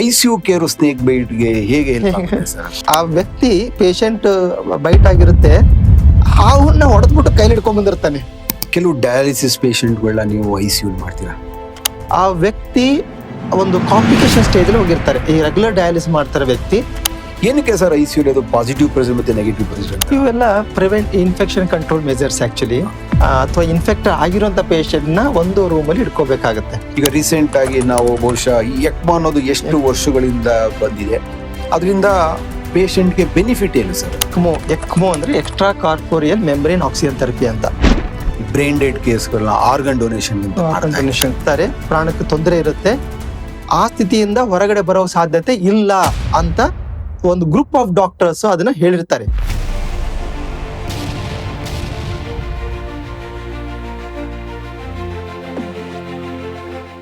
ICU care snake ಬೈಟ್ಗೆ ಹೇಗೆ help ಆಗುತ್ತೆ sir? ಆ ವ್ಯಕ್ತಿ ಪೇಷಂಟ್ ಬೈಟ್ ಆಗಿರುತ್ತೆ, ಹಾವನ್ನ ಹೊಡೆದ್ಬಿಟ್ಟು ಕೈಲಿ ಹಿಡ್ಕೊಂಡ್ ಬಂದಿರ್ತಾನೆ. ಕೆಲವು ಡಯಾಲಿಸಿಸ್ ಪೇಷಂಟ್ಗಳನ್ನ ನೀವು ICU ಮಾಡ್ತೀರಾ? ಆ ವ್ಯಕ್ತಿ ಒಂದು ಕಾಂಪ್ಲಿಕೇಶನ್ ಸ್ಟೇಜ್ ಅಲ್ಲಿ ಹೋಗಿರ್ತಾರೆ. ಈ ರೆಗ್ಯುಲರ್ ಡಯಾಲಿಸಿಸ್ ಮಾಡ್ತಾರೆ ವ್ಯಕ್ತಿ. ಏನಕ್ಕೆ ಸರ್ ICU ಅದು ಪಾಸಿಟಿವ್ ಪ್ರೆಷರ್ ಮತ್ತೆ ನೆಗೆಟಿವ್ ಪ್ರೆಷರ್? ಇವೆಲ್ಲ prevent infection control measures actually. ಅಥವಾ ಇನ್ಫೆಕ್ಟ್ ಆಗಿರುವಂತ ಪೇಷಂಟ್ ನ ಒಂದು ರೂಮ್ ಅಲ್ಲಿ ಇಟ್ಕೋಬೇಕಾಗತ್ತೆ. ಈಗ ರೀಸೆಂಟ್ ಆಗಿ ನಾವು ಬಹುಶಃ ಈ ಎಕ್ಮೋ ಅನ್ನೋದು ಎಷ್ಟು ವರ್ಷಗಳಿಂದ ಬಂದಿದೆ, ಅದರಿಂದ ಪೇಷಂಟ್ಗೆ ಬೆನಿಫಿಟ್ ಏನು ಸರ್? ಎಕ್ಮೋ ಅಂದ್ರೆ extra corporeal membrane oxygen therapy ಅಂತ. ಬ್ರೈನ್ ಡೆಡ್ ಕೇಸ್ಗಳನ್ನ ಆರ್ಗನ್ ಡೊನೇಷನ್ ಇರ್ತಾರೆ, ಪ್ರಾಣಕ್ಕೆ ತೊಂದರೆ ಇರುತ್ತೆ, ಆ ಸ್ಥಿತಿಯಿಂದ ಹೊರಗಡೆ ಬರೋ ಸಾಧ್ಯತೆ ಇಲ್ಲ ಅಂತ ಒಂದು ಗ್ರೂಪ್ ಆಫ್ ಡಾಕ್ಟರ್ಸ್ ಅದನ್ನ ಹೇಳಿರ್ತಾರೆ.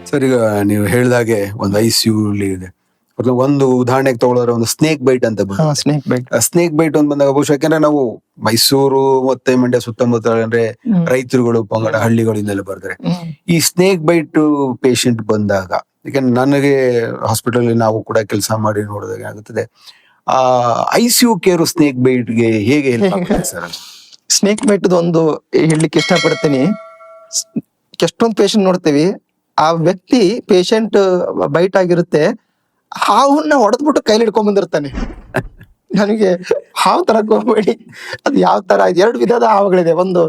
ಸರ್, ಈಗ ನೀವು ಹೇಳಿದಾಗೆ ಒಂದು ICU ಇದೆ. ಒಂದು ಉದಾಹರಣೆಗೆ ತಗೊಳ್ಳೋದ್ರೆ ಒಂದು ಸ್ನೇಕ್ ಬೈಟ್ ಅಂತ ಸ್ನೇಕ್ ಬೈಟ್ ಅಂತ ಬಂದಾಗ ಬಹುಶಃ ಯಾಕಂದ್ರೆ ನಾವು ಮೈಸೂರು ಮತ್ತೆ ಮಂಡ್ಯ ಸುತ್ತಮುತ್ತ ಅಂದ್ರೆ ರೈತರುಗಳು ಪಂಗಡ ಹಳ್ಳಿಗಳಿಂದೆಲ್ಲ ಬರ್ತಾರೆ. ಈ ಸ್ನೇಕ್ ಬೈಟ್ ಪೇಷಂಟ್ ಬಂದಾಗ, ಯಾಕಂದ್ರೆ ನನಗೆ ಹಾಸ್ಪಿಟಲ್ ನಾವು ಕೂಡ ಕೆಲಸ ಮಾಡಿ ನೋಡಿದಾಗ ಆಗುತ್ತದೆ, ICU ಕೇರು ಸ್ನೇಕ್ ಬೈಟ್ಗೆ ಹೇಗೆ help ಆಗುತ್ತೆ ಸರ್? ಸ್ನೇಕ್ ಬೈಟ್ ಒಂದು ಹೇಳಲಿಕ್ಕೆ ಇಷ್ಟಪಡ್ತೀನಿ. ಎಷ್ಟೊಂದು ಪೇಷಂಟ್ ನೋಡ್ತೀವಿ, ಆ ವ್ಯಕ್ತಿ ಪೇಷಂಟ್ ಬೈಟ್ ಆಗಿರುತ್ತೆ, ಹಾವನ್ನ ಹೊಡೆದ್ಬಿಟ್ಟು ಕೈಲಿ ಹಿಡ್ಕೊಂಡ್ ಬಂದಿರ್ತಾನೆ. ನನಗೆ ಹಾವು ತರಕ್ ಹೋಗ್ಬೇಡಿ, ಅದು ಯಾವ ತರ, ಎರಡು ವಿಧದ ಹಾವುಗಳಿದೆ. ಒಂದು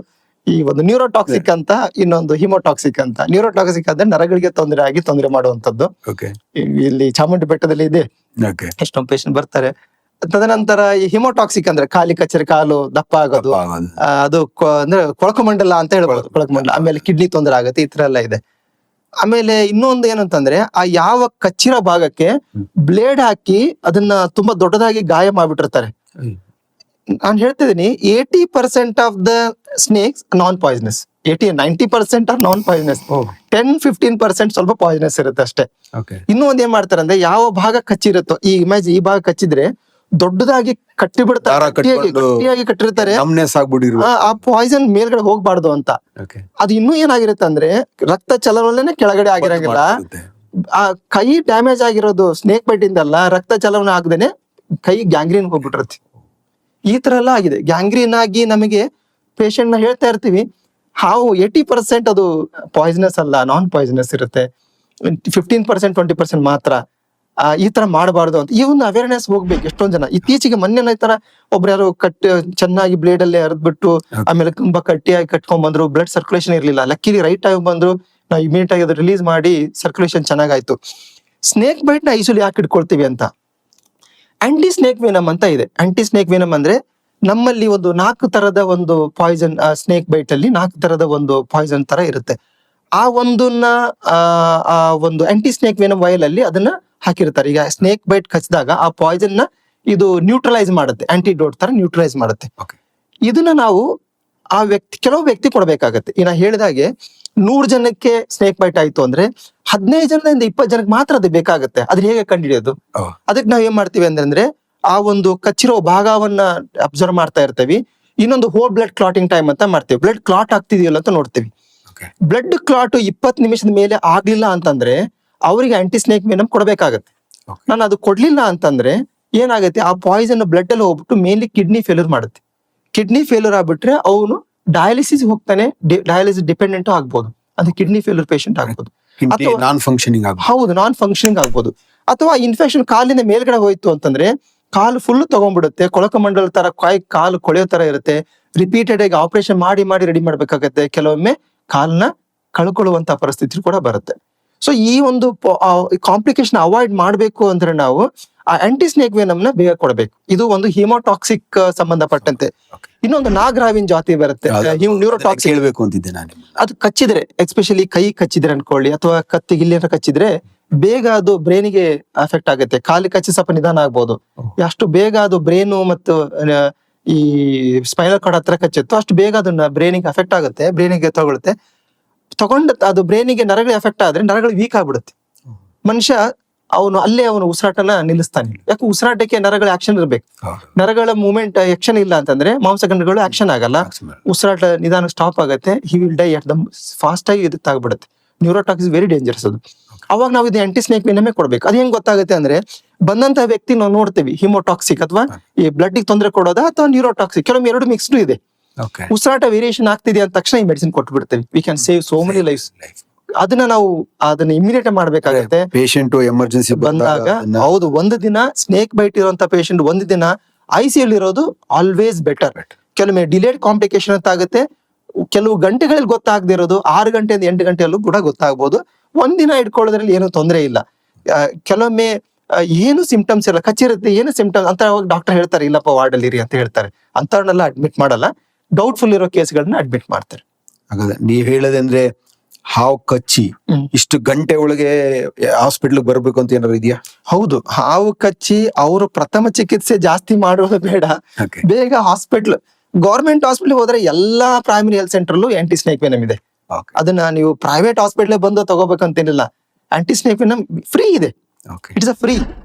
ನ್ಯೂರೋಟಾಕ್ಸಿಕ್ ಅಂತ, ಇನ್ನೊಂದು ಹಿಮೋಟಾಕ್ಸಿಕ್ ಅಂತ. ನ್ಯೂರೋಟಾಕ್ಸಿಕ್ ಅಂದ್ರೆ ನರಗಳಿಗೆ ತೊಂದರೆ ಮಾಡುವಂತದ್ದು. ಇಲ್ಲಿ ಚಾಮುಂಡಿ ಬೆಟ್ಟದಲ್ಲಿ ಇದೆ, ಎಷ್ಟೊಂದು ಪೇಷಂಟ್ ಬರ್ತಾರೆ. ತದನಂತರ ಈ ಹಿಮೋಟಾಕ್ಸಿಕ್ ಅಂದ್ರೆ ಕಾಲು ದಪ್ಪ ಆಗೋದು, ಅದು ಅಂದ್ರೆ ಕೊಳಕುಮಂಡಲ ಅಂತ ಹೇಳ್ಬೋದು, ಕೊಳಕುಮಂಡಲ. ಆಮೇಲೆ ಕಿಡ್ನಿ ತೊಂದರೆ ಆಗುತ್ತೆ, ಈ ತರ ಎಲ್ಲ ಇದೆ. ಆಮೇಲೆ ಇನ್ನೊಂದು ಏನಂತಂದ್ರೆ, ಆ ಯಾವ ಕಚ್ಚಿರೋ ಭಾಗಕ್ಕೆ ಬ್ಲೇಡ್ ಹಾಕಿ ಅದನ್ನ ತುಂಬಾ ದೊಡ್ಡದಾಗಿ ಗಾಯ ಮಾಡ್ಬಿಟ್ಟಿರ್ತಾರೆ. ನಾನು ಹೇಳ್ತಿದ್ದೀನಿ, 80% of the snakes non poisonous. 90% are non poisonous. 10-15% ಸ್ವಲ್ಪ ಪಾಯ್ಸನಸ್ ಇರುತ್ತೆ ಅಷ್ಟೇ. ಇನ್ನೂ ಒಂದ್ ಏನ್ ಮಾಡ್ತಾರೆ ಅಂದ್ರೆ, ಯಾವ ಭಾಗ ಕಚ್ಚಿರುತ್ತೋ, ಈ ಇಮೇಜ್ ಈ ಭಾಗ ಕಚ್ಚಿದ್ರೆ ದೊಡ್ಡದಾಗಿ ಕಟ್ಟಿಬಿಡ್ತಾರೆ, ಗಟ್ಟಿಯಾಗಿ ಕಟ್ಟಿರ್ತಾರೆ. ಆ ಪಾಯ್ಸನ್ ಮೇಲ್ಗಡೆ ಹೋಗ್ಬಾರ್ದು ಅಂತ. ಅದು ಇನ್ನೂ ಏನಾಗಿರುತ್ತೆ ಅಂದ್ರೆ, ರಕ್ತ ಚಲನೆ ಕೆಳಗಡೆ ಆಗಿರಂಗಿಲ್ಲ. ಆ ಕೈ ಡ್ಯಾಮೇಜ್ ಆಗಿರೋದು ಸ್ನೇಕ್ ಬೈಟ್ ಇಂದಲ್ಲ, ರಕ್ತ ಚಲನೆ ಆಗದೇನೆ ಕೈ ಗ್ಯಾಂಗ್ರೀನ್ ಹೋಗ್ಬಿಟ್ಟಿರುತ್ತೆ. ಈ ತರ ಎಲ್ಲ ಆಗಿದೆ. ಗ್ಯಾಂಗ್ರೀನ್ ಆಗಿ ನಮಗೆ ಪೇಷಂಟ್ ನ ಹೇಳ್ತಾ ಇರ್ತೀವಿ, ಹಾವು 80% ಅದು ಪಾಯ್ಸನಸ್ ಅಲ್ಲ, ನಾನ್ ಪಾಯ್ಸನಸ್ ಇರುತ್ತೆ. 15% 20% ಮಾತ್ರ. ಈ ತರ ಮಾಡಬಾರ್ದು ಅಂತ ಈ ಒಂದು ಅವೇರ್ನೆಸ್ ಹೋಗ್ಬೇಕು. ಎಷ್ಟೊಂದ್ ಜನ ಇತ್ತೀಚೆಗೆ ಮೊನ್ನೆ ಈ ತರ ಒಬ್ರು ಯಾರು ಚೆನ್ನಾಗಿ ಬ್ಲೇಡ್ ಅಲ್ಲೇ ಹರಿದ್ಬಿಟ್ಟು ಆಮೇಲೆ ತುಂಬಾ ಕಟ್ಟಿಯಾಗಿ ಕಟ್ಕೊಂಡ್ ಬಂದ್ರು, ಬ್ಲಡ್ ಸರ್ಕ್ಯುಲೇಷನ್ ಇರ್ಲಿಲ್ಲ. ಲಕ್ಕಿಲಿ ರೈಟ್ ಟೈಮ್ ಬಂದ್ರು, ನಾವು ಇಮಿಡಿಯೇಟ್ ಆಗಿ ಅದು ರಿಲೀಸ್ ಮಾಡಿ ಸರ್ಕ್ಯುಲೇಷನ್ ಚೆನ್ನಾಗಾಯ್ತು. ಸ್ನೇಕ್ ಬೈಟ್ ನ ಐಸೋಲಿ ಯಾಕೆ ಇಟ್ಕೊಳ್ತೀವಿ ಅಂತ, ಆಂಟಿ ಸ್ನೇಕ್ ವೆನಮ್ ಅಂತ ಇದೆ. ಆಂಟಿ ಸ್ನೇಕ್ ವೆನಮ್ ಅಂದ್ರೆ, ನಮ್ಮಲ್ಲಿ ಒಂದು 4 ತರದ ಒಂದು ಪಾಯ್ಸನ್, ಸ್ನೇಕ್ ಬೈಟ್ ಅಲ್ಲಿ 4 ತರದ ಒಂದು ಪಾಯ್ಸನ್ ತರ ಇರುತ್ತೆ. ಆ ಒಂದನ್ನ ಒಂದು ಆಂಟಿ ಸ್ನೇಕ್ ವೆನಮ್ ವೈಲ್ ಅಲ್ಲಿ ಅದನ್ನ ಹಾಕಿರ್ತಾರೆ. ಈಗ ಸ್ನೇಕ್ ಬೈಟ್ ಕಚ್ಚಿದಾಗ ಆ ಪಾಯ್ಸನ್ ನ ಇದು ನ್ಯೂಟ್ರಲೈಸ್ ಮಾಡುತ್ತೆ, ಆಂಟಿಡೋಟ್ ತರ ನ್ಯೂಟ್ರಲೈಸ್ ಮಾಡುತ್ತೆ. ಇದನ್ನ ನಾವು ಆ ಕೆಲವು ವ್ಯಕ್ತಿ ಕೊಡ್ಬೇಕಾಗತ್ತೆ. ನಾ ಹೇಳಿದಾಗೆ 100 ಜನಕ್ಕೆ ಸ್ನೇಕ್ ಬೈಟ್ ಆಯ್ತು ಅಂದ್ರೆ 15 ಜನದಿಂದ 20 ಜನಕ್ಕೆ ಮಾತ್ರ ಅದು ಬೇಕಾಗುತ್ತೆ. ಅದನ್ನ ಹೇಗೆ ಕಂಡುಹಿಡಿಯೋದು? ಅದಕ್ಕೆ ನಾವ್ ಏನ್ ಮಾಡ್ತೀವಿ ಅಂದ್ರೆ, ಆ ಒಂದು ಕಚ್ಚಿರೋ ಭಾಗವನ್ನ ಅಬ್ಸರ್ವ್ ಮಾಡ್ತಾ ಇರ್ತೀವಿ. ಇನ್ನೊಂದು ಹೋಲ್ ಬ್ಲಡ್ ಕ್ಲಾಟಿಂಗ್ ಟೈಮ್ ಅಂತ ಮಾಡ್ತೀವಿ. ಬ್ಲಡ್ ಕ್ಲಾಟ್ ಆಗ್ತಿದೆಯಲ್ಲ ಅಂತ ನೋಡ್ತೀವಿ. ಬ್ಲಡ್ ಕ್ಲಾಟ್ 20 ನಿಮಿಷದ ಮೇಲೆ ಆಗ್ಲಿಲ್ಲ ಅಂತಂದ್ರೆ ಅವರಿಗೆ ಆಂಟಿ ಸ್ನೇಕ್ ವೆನಮ್ ಕೊಡ್ಬೇಕಾಗತ್ತೆ. ನಾನು ಅದು ಕೊಡ್ಲಿಲ್ಲ ಅಂತಂದ್ರೆ ಏನಾಗುತ್ತೆ, ಆ ಪಾಯ್ಸನ್ ಬ್ಲಡ್ ಅಲ್ಲಿ ಹೋಗ್ಬಿಟ್ಟು ಮೇನ್ಲಿ ಕಿಡ್ನಿ ಫೇಲ್ಯೂರ್ ಮಾಡುತ್ತೆ. ಕಿಡ್ನಿ ಫೇಲ್ಯೂರ್ ಆಗ್ಬಿಟ್ರೆ ಅವನು ಡಯಾಲಿಸಿಸ್ ಹೋಗ್ತಾನೆ, ಡಯಾಲಿಸಿಸ್ ಡಿಪೆಂಡೆಂಟ್ ಆಗ್ಬೋದು. ಅದು ಕಿಡ್ನಿ ಫೇಲ್ಯೂರ್ ಪೇಷಂಟ್ ಆಗ್ಬೋದು, ಹೌದು, ನಾನ್ ಫಂಕ್ಷನಿಂಗ್ ಆಗ್ಬೋದು. ಅಥವಾ ಇನ್ಫೆಕ್ಷನ್ ಕಾಲಿನ ಮೇಲ್ಗಡೆ ಹೋಯ್ತು ಅಂತಂದ್ರೆ ಕಾಲು ಫುಲ್ ತಗೊಂಡ್ಬಿಡುತ್ತೆ, ಕೊಳಕಮಂಡಲ ತರ ಕಾಲು ಕೊಳೆಯೋ ತರ ಇರುತ್ತೆ. ರಿಪೀಟೆಡ್ ಆಗಿ ಆಪರೇಷನ್ ಮಾಡಿ ರೆಡಿ ಮಾಡ್ಬೇಕಾಗತ್ತೆ. ಕೆಲವೊಮ್ಮೆ ಕಾಲನ್ನ ಕಳ್ಕೊಳ್ಳುವಂತ ಪರಿಸ್ಥಿತಿ ಕೂಡ ಬರುತ್ತೆ. ಸೊ ಈ ಒಂದು ಕಾಂಪ್ಲಿಕೇಶನ್ ಅವಾಯ್ಡ್ ಮಾಡ್ಬೇಕು ಅಂದ್ರೆ ನಾವು ಆ ಆಂಟಿ ಸ್ನೇಕ್ ವೆನಮ್ ನ ಬೇಗ ಕೊಡಬೇಕು. ಇದು ಒಂದು ಹಿಮೋಟಾಕ್ಸಿಕ್ ಸಂಬಂಧಪಟ್ಟಂತೆ. ಇನ್ನೊಂದು ನಾಗರಾವಿನ ಜಾತಿ ಬರುತ್ತೆ, ನ್ಯೂರೋಟಾಕ್ಸಿಕ್ ಹೇಳ್ಬೇಕು ಅಂತಿದ್ದೆ ನಾನು. ಅದು ಕಚ್ಚಿದ್ರೆ, ಎಸ್ಪೆಷಲಿ ಕೈ ಕಚ್ಚಿದ್ರೆ ಅನ್ಕೊಳ್ಳಿ, ಅಥವಾ ಕತ್ತಿಗಿಲ್ಲಿ ಕಚ್ಚಿದ್ರೆ ಬೇಗ ಅದು ಬ್ರೈನಿಗೆ ಅಫೆಕ್ಟ್ ಆಗುತ್ತೆ. ಕಾಲಿ ಕಚ್ಚಿ ಸ್ವಲ್ಪ ನಿಧಾನ ಆಗ್ಬೋದು. ಅಷ್ಟು ಬೇಗ ಅದು ಬ್ರೈನು ಮತ್ತು ಈ ಸ್ಪೈನಲ್ ಕಾರ್ಡ್ ಹತ್ರ ಕಚ್ಚುತ್ತೋ ಅಷ್ಟು ಬೇಗ ಅದನ್ನ ಬ್ರೈನಿಗೆ ಅಫೆಕ್ಟ್ ಆಗುತ್ತೆ, ಬ್ರೈನಿಗೆ ತಗೊಂಡ ಅದು ಬ್ರೈನಿಗೆ ನರಗಳಿಗೆ ಅಫೆಕ್ಟ್ ಆದ್ರೆ ನರಗಳು ವೀಕ್ ಆಗ್ಬಿಡುತ್ತೆ. ಮನುಷ್ಯ ಅವನು ಉಸಿರಾಟನ ನಿಲ್ಲಿಸ್ತಾನೆ. ಯಾಕೆ? ಉಸಿರಾಟಕ್ಕೆ ನರಗಳ ಆಕ್ಷನ್ ಇರ್ಬೇಕು. ನರಗಳ ಮೂವ್ಮೆಂಟ್ ಆಕ್ಷನ್ ಇಲ್ಲ ಅಂತಂದ್ರೆ ಮಾಂಸಖಂಡಗಳು ಆಕ್ಷನ್ ಆಗಲ್ಲ, ಉಸಿರಾಟ ನಿಧಾನ ಸ್ಟಾಪ್ ಆಗುತ್ತೆ. He will die at the fast ಆಗಿ ಆಗ್ಬಿಡುತ್ತೆ. ನ್ಯೂರೋಟಾಕ್ಸಿಸ್ ವೆರಿ ಡೇಂಜರಸ್ ಅದು. ಅವಾಗ ನಾವು ಇದು ಆಂಟಿ ಸ್ನೇಕ್ ವೆನಮೇ ಕೊಡ್ಬೇಕು. ಅದ್ ಹೆಂಗ್ ಗೊತ್ತಾಗುತ್ತೆ ಅಂದ್ರೆ ಬಂದಂತ ವ್ಯಕ್ತಿ ನಾವು ನೋಡ್ತೀವಿ ಹಿಮೋಟಾಕ್ಸಿಕ್ ಅಥವಾ ಈ ಬ್ಲಡ್ ತೊಂದರೆ ಕೊಡೋದಾ ಅಥವಾ ನ್ಯೂರೋಟಾಕ್ಸಿಕ್, ಕೆಲವೊಮ್ಮೆ ಎರಡು ಮಿಕ್ಸ್ಡ್ ಇದೆ. ಉಸಿರಾಟ ವೇರಿಯೇಷನ್ ಆಗ್ತಿದೆ ಅಂದ ತಕ್ಷಣ ಈ ಮೆಡಿಸಿನ್ ಕೊಟ್ಬಿಡ್ತೇವೆ. We can save so many lives. ಅದನ್ನ ಇಮಿಡಿಯೇಟ್ ಮಾಡ್ಬೇಕಾಗುತ್ತೆ. ಪೇಷಂಟ್ ಎಮರ್ಜೆನ್ಸಿ ಬಂದಾಗ ಹೌದು, ಒಂದು ದಿನ ಸ್ನೇಕ್ ಬೈಟ್ ಇರುವಂತ ಪೇಷಂಟ್ ಒಂದು ದಿನ ICU ಇರೋದು ಆಲ್ವೇಸ್ ಬೆಟರ್. ಕೆಲವೊಮ್ಮೆ ಡಿಲೇಡ್ ಕಾಂಪ್ಲಿಕೇಶನ್ ಅಂತ ಆಗುತ್ತೆ, ಕೆಲವು ಗಂಟೆಗಳಲ್ಲಿ ಗೊತ್ತಾಗದೆ ಇರೋದು 6 ಗಂಟೆಯಿಂದ 8 ಗಂಟೆಯಲ್ಲೂ ಕೂಡ ಗೊತ್ತಾಗಬಹುದು. ಒಂದಿನ ಇಟ್ಕೊಳ್ಳೋದ್ರಲ್ಲಿ ಏನು ತೊಂದರೆ ಇಲ್ಲ. ಕೆಲವೊಮ್ಮೆ ಏನು ಸಿಂಪ್ಟಮ್ಸ್ ಇಲ್ಲ, ಕಚ್ಚಿರುತ್ತೆ, ಏನು ಸಿಂಪ್ಟಮ್ಸ್ ಅಂತ ಡಾಕ್ಟರ್ ಹೇಳ್ತಾರೆ, ಇಲ್ಲಪ್ಪ ವಾರ್ಡ್ ಅಲ್ಲಿ ಇರಿ ಅಂತ ಹೇಳ್ತಾರೆ. ಅಂತವ್ರನ್ನೆಲ್ಲ ಅಡ್ಮಿಟ್ ಮಾಡಲ್ಲ, ಡೌಟ್ಫುಲ್ ಇರೋ ಕೇಸ್ಗಳನ್ನ ಅಡ್ಮಿಟ್ ಮಾಡ್ತಾರೆ. ಹಾಗಾದ್ರೆ ನೀವ್ ಹೇಳೋದಂದ್ರೆ ಹಾವು ಕಚ್ಚಿ ಇಷ್ಟು ಗಂಟೆ ಒಳಗೆ ಹಾಸ್ಪಿಟ್ಲ್ ಬರ್ಬೇಕು ಅಂತ ಏನಾದ್ರು ಇದೆಯಾ? ಹೌದು, ಹಾವು ಕಚ್ಚಿ ಅವರು ಪ್ರಥಮ ಚಿಕಿತ್ಸೆ ಜಾಸ್ತಿ ಮಾಡೋದು ಬೇಡ, ಬೇಗ ಹಾಸ್ಪಿಟ್ಲ್, ಗೌರ್ಮೆಂಟ್ ಹಾಸ್ಪಿಟಲ್ ಹೋದ್ರೆ ಎಲ್ಲಾ primary health centre anti snake venom ಇದೆ. ಅದನ್ನ ನೀವು ಪ್ರೈವೇಟ್ ಹಾಸ್ಪಿಟ್ಲ್ ಬಂದು ತಗೋಬೇಕಂತೇನಿಲ್ಲ. ಆಂಟಿ ಸ್ನೇಕ್ ವೆನಮ್ ಫ್ರೀ ಇದೆ, ಇಟ್ಸ್ ಅ ಫ್ರೀ.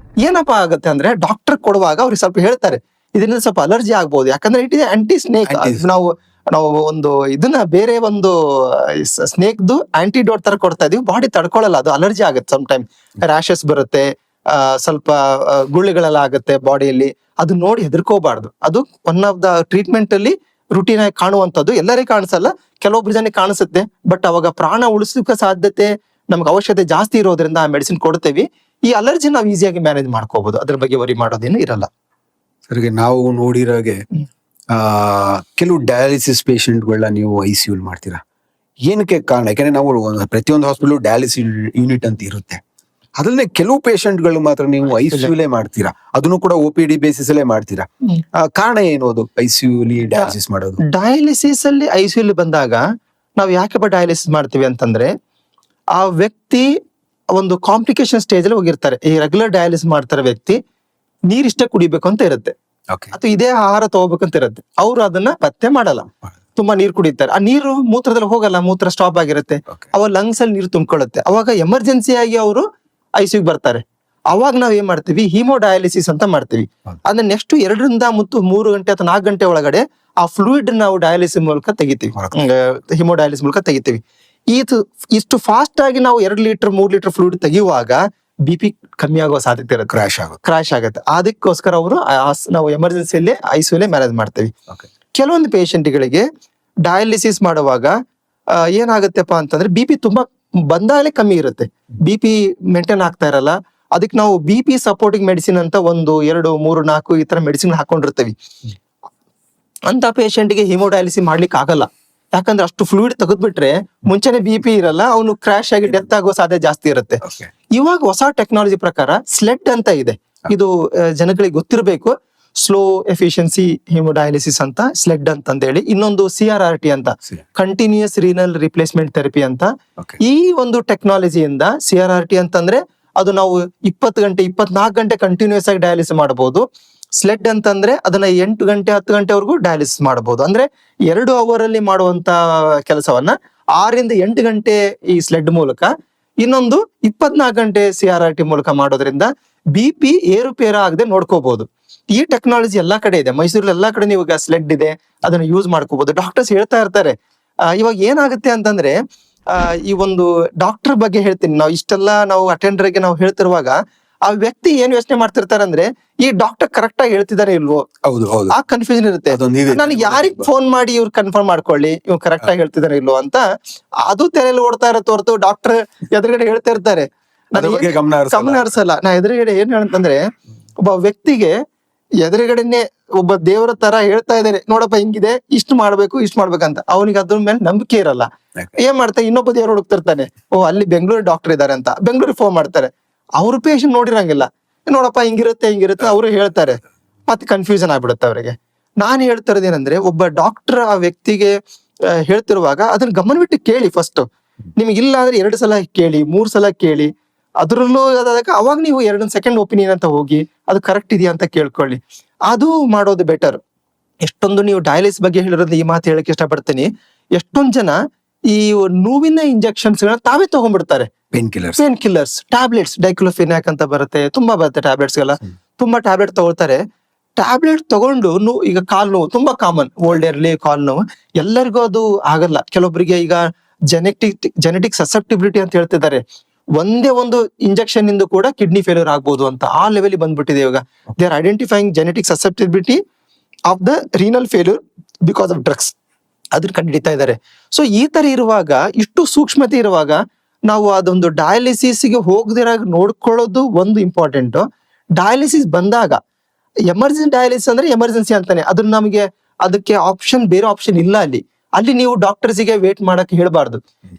ಏನಪ್ಪಾ ಆಗುತ್ತೆ ಅಂದ್ರೆ ಡಾಕ್ಟರ್ ಕೊಡುವಾಗ ಅವ್ರಿಗೆ ಸ್ವಲ್ಪ ಹೇಳ್ತಾರೆ ಇದರಿಂದ ಸ್ವಲ್ಪ ಅಲರ್ಜಿ ಆಗ್ಬಹುದು, ಯಾಕಂದ್ರೆ ಇಟ್ ಇದೆ ಆಂಟಿ ಸ್ನೇಕ್. ನಾವು ಒಂದು ಇದನ್ನ ಬೇರೆ ಒಂದು ಸ್ನೇಕ್ದು ಆಂಟಿಡೋಟ್ ತರ ಕೊಡ್ತಾ ಇದೀವಿ, ಬಾಡಿ ತಡ್ಕೊಳ್ಳಲ್ಲ, ಅದು ಅಲರ್ಜಿ ಆಗುತ್ತೆ. ಸಮ್ ಟೈಮ್ ರ್ಯಾಶಸ್ ಬರುತ್ತೆ, ಸ್ವಲ್ಪ ಗುಳ್ಳೆಗಳೆಲ್ಲ ಆಗುತ್ತೆ ಬಾಡಿಯಲ್ಲಿ. ಅದು ನೋಡಿ ಹೆದರ್ಕೋಬಾರ್ದು. ಅದು ಒನ್ ಆಫ್ ದ ಟ್ರೀಟ್ಮೆಂಟ್ ಅಲ್ಲಿ ರುಟೀನ್ ಆಗಿ ಕಾಣುವಂತದ್ದು. ಎಲ್ಲರಿಗೂ ಕಾಣಿಸಲ್ಲ, ಕೆಲವೊಬ್ರು ಜನಕ್ಕೆ ಕಾಣಿಸುತ್ತೆ, ಬಟ್ ಅವಾಗ ಪ್ರಾಣ ಉಳಿಸೋಕೆ ಸಾಧ್ಯತೆ ನಮ್ಗೆ ಅವಶ್ಯಕತೆ ಜಾಸ್ತಿ ಇರೋದ್ರಿಂದ ಆ ಮೆಡಿಸಿನ್ ಕೊಡ್ತೇವೆ. ಈ ಅಲರ್ಜಿ ನಾವು ಈಸಿಯಾಗಿ ಮ್ಯಾನೇಜ್ ಮಾಡ್ಕೋಬಹುದು, ಅದ್ರ ಬಗ್ಗೆ ವರಿ ಮಾಡೋದೇನು ಇರಲ್ಲ. ಸರಿಗೆ ನಾವು ನೋಡಿರೋಗೆ ಕೆಲವು ಡಯಾಲಿಸಿಸ್ ಪೇಷಂಟ್ಗಳನ್ನ ನೀವು ICU ಮಾಡ್ತೀರಾ, ಏನಕ್ಕೆ ಕಾರಣ? ಯಾಕಂದ್ರೆ ನಾವು ಪ್ರತಿಯೊಂದು ಹಾಸ್ಪಿಟಲ್ ಡಯಾಲಿಸಿಸ್ ಯೂನಿಟ್ ಅಂತ ಇರುತ್ತೆ, ಅದ್ರಲ್ಲೇ ಕೆಲವು ಪೇಷಂಟ್ಗಳು ಮಾತ್ರ ನೀವು ICU ಮಾಡ್ತೀರಾ, ಅದನ್ನು ಕೂಡ OPD ಬೇಸಿಸ್ ಅಲ್ಲೇ ಮಾಡ್ತೀರಾ. ಕಾರಣ ಏನು ಅದು ICU ಡಯಾಲಿಸಿಸ್ ಮಾಡೋದು? ಡಯಾಲಿಸಿಸ್ ಅಲ್ಲಿ ICU ಬಂದಾಗ ನಾವು ಯಾಕಪ್ಪ ಡಯಾಲಿಸಿಸ್ ಮಾಡ್ತೀವಿ ಅಂತಂದ್ರೆ, ಆ ವ್ಯಕ್ತಿ ಒಂದು ಕಾಂಪ್ಲಿಕೇಶನ್ ಸ್ಟೇಜ್ ಅಲ್ಲಿ ಹೋಗಿರ್ತಾರೆ. ಈ ರೆಗ್ಯುಲರ್ ಡಯಾಲಿಸಿಸ್ ಮಾಡ್ತಾರೆ ವ್ಯಕ್ತಿ ನೀರಿಷ್ಟೇ ಕುಡಿಬೇಕು ಅಂತ ಇರುತ್ತೆ, ಅಥವಾ ಇದೇ ಆಹಾರ ತಗೋಬೇಕಂತ ಇರುತ್ತೆ. ಅವ್ರು ಅದನ್ನ ಪತ್ತೆ ಮಾಡಲ್ಲ, ತುಂಬಾ ನೀರು ಕುಡಿತಾರೆ. ಆ ನೀರು ಮೂತ್ರದಲ್ಲಿ ಹೋಗಲ್ಲ, ಮೂತ್ರ ಸ್ಟಾಪ್ ಆಗಿರುತ್ತೆ, ಅವಾಗ ಲಂಗ್ಸ್ ಅಲ್ಲಿ ನೀರು ತುಂಬಿಕೊಳ್ಳುತ್ತೆ. ಅವಾಗ ಎಮರ್ಜೆನ್ಸಿ ಆಗಿ ಅವರು ICU ಬರ್ತಾರೆ. ಅವಾಗ ನಾವ್ ಏನ್ ಮಾಡ್ತೀವಿ, ಹಿಮೋ ಡಯಾಲಿಸಿಸ್ ಅಂತ ಮಾಡ್ತೀವಿ. ಅಂದ್ರೆ ನೆಕ್ಸ್ಟ್ 2 ಮತ್ತು 3 ಗಂಟೆ ಅಥವಾ 4 ಗಂಟೆ ಒಳಗಡೆ ಆ ಫ್ಲೂಯಿಡ್ ನಾವು ಡಯಾಲಿಸಿಸ್ ಮೂಲಕ ತೆಗಿತೀವಿ, ಹಿಮೋ ಡಯಾಲಿಸಿಸ್ ಮೂಲಕ ತೆಗಿತೀವಿ. ಇಷ್ಟು ಫಾಸ್ಟ್ ಆಗಿ ನಾವು 2 ಲೀಟರ್ 3 ಲೀಟರ್ ಫ್ಲೂಯಿಡ್ ತೆಗೆಯುವಾಗ BP ಕಮ್ಮಿ ಆಗುವ ಸಾಧ್ಯತೆ ಇರುತ್ತೆ, ಕ್ರಾಶ್ ಆಗುತ್ತೆ. ಅದಕ್ಕೋಸ್ಕರ ಅವರು ನಾವು ಎಮರ್ಜೆನ್ಸಿಯಲ್ಲಿ ICU ಮ್ಯಾನೇಜ್ ಮಾಡ್ತೀವಿ. ಕೆಲವೊಂದು ಪೇಷಂಟ್ಗಳಿಗೆ ಡಯಾಲಿಸಿಸ್ ಮಾಡುವಾಗ ಏನಾಗುತ್ತೆಪ್ಪ ಅಂತಂದ್ರೆ BP ತುಂಬಾ ಬಂದಾಗಲೇ ಕಮ್ಮಿ ಇರುತ್ತೆ, BP ಮೇಂಟೈನ್ ಆಗ್ತಾ ಇರಲ್ಲ. ಅದಕ್ಕೆ ನಾವು BP ಸಪೋರ್ಟಿಂಗ್ ಮೆಡಿಸಿನ್ ಅಂತ 1 2 3 4 ಈ ತರ ಮೆಡಿಸಿನ್ ಹಾಕೊಂಡಿರ್ತೀವಿ. ಅಂತ ಪೇಷಂಟ್ಗೆ ಹಿಮೋಡಯಾಲಿಸಿಸ್ ಮಾಡ್ಲಿಕ್ಕೆ ಆಗಲ್ಲ, ಯಾಕಂದ್ರೆ ಅಷ್ಟು ಫ್ಲೂಯಿಡ್ ತೆಗೆದ್ಬಿಟ್ರೆ ಮುಂಚೆನೆ BP ಇರಲ್ಲ, ಅವನು ಕ್ರಾಶ್ ಆಗಿ ಡೆತ್ ಆಗೋ ಸಾಧ್ಯತೆ ಜಾಸ್ತಿ ಇರುತ್ತೆ. ಇವಾಗ ಹೊಸ ಟೆಕ್ನಾಲಜಿ ಪ್ರಕಾರ ಸ್ಲೆಡ್ ಅಂತ ಇದೆ, ಇದು ಜನಗಳಿಗೆ ಗೊತ್ತಿರಬೇಕು. ಸ್ಲೋ ಎಫಿಷಿಯನ್ಸಿ ಹಿಮೋಡಯಾಲಿಸಿಸ್ ಅಂತ ಸ್ಲೆಡ್ ಅಂತಂದೇಳಿ. ಇನ್ನೊಂದು CRRT ಅಂತ, ಕಂಟಿನ್ಯೂಸ್ ರೀನಲ್ ರಿಪ್ಲೇಸ್ಮೆಂಟ್ ಥೆರಪಿ ಅಂತ. ಈ ಒಂದು ಟೆಕ್ನಾಲಜಿಯಿಂದ CRRT ಅಂತಂದ್ರೆ ಅದು ನಾವು 20 ಗಂಟೆ 24 ಗಂಟೆ ಕಂಟಿನ್ಯೂಸ್ ಆಗಿ ಡಯಾಲಿಸಿಸ್ ಮಾಡಬಹುದು. ಸ್ಲೆಡ್ ಅಂತಂದ್ರೆ ಅದನ್ನ 8 ಗಂಟೆ 10 ಗಂಟೆವರೆಗೂ ಡಯಾಲಿಸಿಸ್ ಮಾಡಬಹುದು. ಅಂದ್ರೆ 2 ಅವರ್ ಅಲ್ಲಿ ಮಾಡುವಂತ ಕೆಲಸವನ್ನ 6 ರಿಂದ 8 ಗಂಟೆ ಈ ಸ್ಲೆಡ್ ಮೂಲಕ, ಇನ್ನೊಂದು 24 ಗಂಟೆ CRRT ಮೂಲಕ ಮಾಡೋದ್ರಿಂದ BP ಏರುಪೇರು ಆಗದೆ ನೋಡ್ಕೋಬಹುದು. ಈ ಟೆಕ್ನಾಲಜಿ ಎಲ್ಲಾ ಕಡೆ ಇದೆ, ಮೈಸೂರಲ್ಲಿ ಎಲ್ಲಾ ಕಡೆ ನೀವು ಸ್ಲೆಡ್ ಇದೆ, ಅದನ್ನ ಯೂಸ್ ಮಾಡ್ಕೋಬಹುದು. ಡಾಕ್ಟರ್ಸ್ ಹೇಳ್ತಾ ಇರ್ತಾರೆ. ಇವಾಗ ಏನಾಗುತ್ತೆ ಅಂತಂದ್ರೆ, ಈ ಒಂದು ಡಾಕ್ಟರ್ ಬಗ್ಗೆ ಹೇಳ್ತೀನಿ, ನಾವು ಇಷ್ಟೆಲ್ಲ ನಾವು ಅಟೆಂಡರ್ಗೆ ನಾವು ಹೇಳ್ತಿರುವಾಗ ಆ ವ್ಯಕ್ತಿ ಏನ್ ಯೋಚನೆ ಮಾಡ್ತಿರ್ತಾರೆ ಅಂದ್ರೆ, ಈ ಡಾಕ್ಟರ್ ಕರೆಕ್ಟ್ ಆಗಿ ಹೇಳ್ತಿದಾರೆ ಇಲ್ವೋ, ಆ ಕನ್ಫ್ಯೂಷನ್ ಇರುತ್ತೆ. ನಾನು ಯಾರಿಗ್ ಫೋನ್ ಮಾಡಿ ಇವ್ರು ಕನ್ಫರ್ಮ್ ಮಾಡ್ಕೊಳ್ಳಿ ಇವ್ರು ಕರೆಕ್ಟ್ ಆಗಿ ಹೇಳ್ತಿದಾರೆ ಇಲ್ವೋ ಅಂತ, ಅದು ತೆರೆಯಲ್ಲಿ ಓಡ್ತಾ ಇರತ್ತೆ ಹೊರತು ಡಾಕ್ಟರ್ ಎದುರುಗಡೆ ಹೇಳ್ತಾ ಇರ್ತಾರೆ, ಗಮನ ಹರಿಸಲ್ಲ. ನಾ ಎದುರುಗಡೆ ಏನ್ ಹೇಳಂತಂದ್ರೆ, ಒಬ್ಬ ವ್ಯಕ್ತಿಗೆ ಎದುರುಗಡೆನೆ ಒಬ್ಬ ದೇವರ ತರ ಹೇಳ್ತಾ ಇದಾರೆ, ನೋಡಪ್ಪ ಹಿಂಗಿದೆ, ಇಷ್ಟು ಮಾಡ್ಬೇಕಂತ. ಅವನಿಗೆ ಅದ್ರ ಮೇಲೆ ನಂಬಿಕೆ ಇರಲ್ಲ. ಏನ್ ಮಾಡ್ತಾರೆ, ಇನ್ನೊಬ್ಬ ದೇವ್ರು ಹುಡುಕ್ತಿರ್ತಾನೆ, ಅಲ್ಲಿ ಬೆಂಗಳೂರು ಡಾಕ್ಟರ್ ಇದಾರೆ ಅಂತ ಬೆಂಗಳೂರಿಗೆ ಫೋನ್ ಮಾಡ್ತಾರೆ. ಅವ್ರ ಪೇಷಂಟ್ ನೋಡಿರಂಗಿಲ್ಲ, ನೋಡಪ್ಪ ಹಿಂಗಿರುತ್ತೆ ಅವರು ಹೇಳ್ತಾರೆ, ಮತ್ತೆ ಕನ್ಫ್ಯೂಷನ್ ಆಗ್ಬಿಡುತ್ತೆ ಅವರಿಗೆ. ನಾನ್ ಹೇಳ್ತಿರೋದೇನಂದ್ರೆ, ಒಬ್ಬ ಡಾಕ್ಟರ್ ಆ ವ್ಯಕ್ತಿಗೆ ಹೇಳ್ತಿರುವಾಗ ಅದನ್ನ ಗಮನವಿಟ್ಟು ಕೇಳಿ. ಫಸ್ಟ್ ನಿಮಗಿಲ್ಲ ಅಂದ್ರೆ 2 ಸಲ ಕೇಳಿ, 3 ಸಲ ಕೇಳಿ. ಅದ್ರಲ್ಲೂ ಅವಾಗ ನೀವು 2 ಸೆಕೆಂಡ್ ಒಪಿನಿಯನ್ ಅಂತ ಹೋಗಿ ಅದು ಕರೆಕ್ಟ್ ಇದೆಯಾ ಅಂತ ಕೇಳ್ಕೊಳ್ಳಿ, ಅದು ಮಾಡೋದು ಬೆಟರ್. ಎಷ್ಟೊಂದು ನೀವು ಡಯಾಲಿಸಿಸ್ ಬಗ್ಗೆ ಹೇಳಿರೋದು ಈ ಮಾತು ಹೇಳಕ್ ಇಷ್ಟಪಡ್ತೀನಿ. ಎಷ್ಟೊಂದ್ ಜನ ಈ ನೋವಿನ ಇಂಜೆಕ್ಷನ್ಸ್ ಗಳನ್ನ ತಾವೇ ತಗೊಂಡ್ಬಿಡ್ತಾರೆ, ಪೇನ್ ಕಿಲ್ಲರ್ಸ್, ಟ್ಯಾಬ್ಲೆಟ್ಸ್, ಡೈಕ್ಲೋಫಿನಾಕ್ ಅಂತ ಬರುತ್ತೆ, ತುಂಬಾ ಬರುತ್ತೆ ಟ್ಯಾಬ್ಲೆಟ್ಸ್ ಗೆಲ್ಲ. ತುಂಬಾ ಟ್ಯಾಬ್ಲೆಟ್ ತಗೊಳ್ತಾರೆ. ಟ್ಯಾಬ್ಲೆಟ್ ತಗೊಂಡು ಈಗ ಕಾಲ್ ನೋವು ತುಂಬಾ ಕಾಮನ್, ಓಲ್ಡ್ ಇರ್ಲಿ ಕಾಲ್ ನೋವು, ಎಲ್ಲರಿಗೂ ಅದು ಆಗಲ್ಲ. ಕೆಲವೊಬ್ಬರಿಗೆ ಈಗ ಜೆನೆಟಿಕ್ ಸಸೆಪ್ಟಿಬಿಲಿಟಿ ಅಂತ ಹೇಳ್ತಿದ್ದಾರೆ. ಒಂದೇ ಒಂದು ಇಂಜೆಕ್ಷನ್ ಇಂದ ಕೂಡ ಕಿಡ್ನಿ ಫೇಲ್ಯೂರ್ ಆಗ್ಬೋದು ಅಂತ ಆ ಲೆವೆಲ್ ಬಂದ್ಬಿಟ್ಟಿದೆ ಇವಾಗ. They are identifying genetic susceptibility of the renal failure because of drugs, ಅದನ್ನ ಕಂಡುಹಿಡಿತಾ ಇದ್ದಾರೆ. ಸೊ ಈ ತರ ಇರುವಾಗ, ಇಷ್ಟು ಸೂಕ್ಷ್ಮತೆ ಇರುವಾಗ, ನಾವು ಅದೊಂದು ಡಯಾಲಿಸಿಸ್ಗೆ ಹೋಗದಿರಾಗ ನೋಡ್ಕೊಳ್ಳೋದು ಒಂದು ಇಂಪಾರ್ಟೆಂಟ್. ಡಯಾಲಿಸಿಸ್ ಬಂದಾಗ ಎಮರ್ಜೆನ್ಸಿ ಡಯಾಲಿಸಿಸ್ ಅಂದ್ರೆ ಎಮರ್ಜೆನ್ಸಿ ಅಂತಾನೆ, ಅದನ್ನ ನಮಗೆ ಅದಕ್ಕೆ ಬೇರೆ ಆಪ್ಷನ್ ಇಲ್ಲ. ಅಲ್ಲಿ ನೀವು ಡಾಕ್ಟರ್ಸಿಗೆ ವೇಟ್ ಮಾಡಕ್ ಹೇಳ್ಬಾರ್ದು.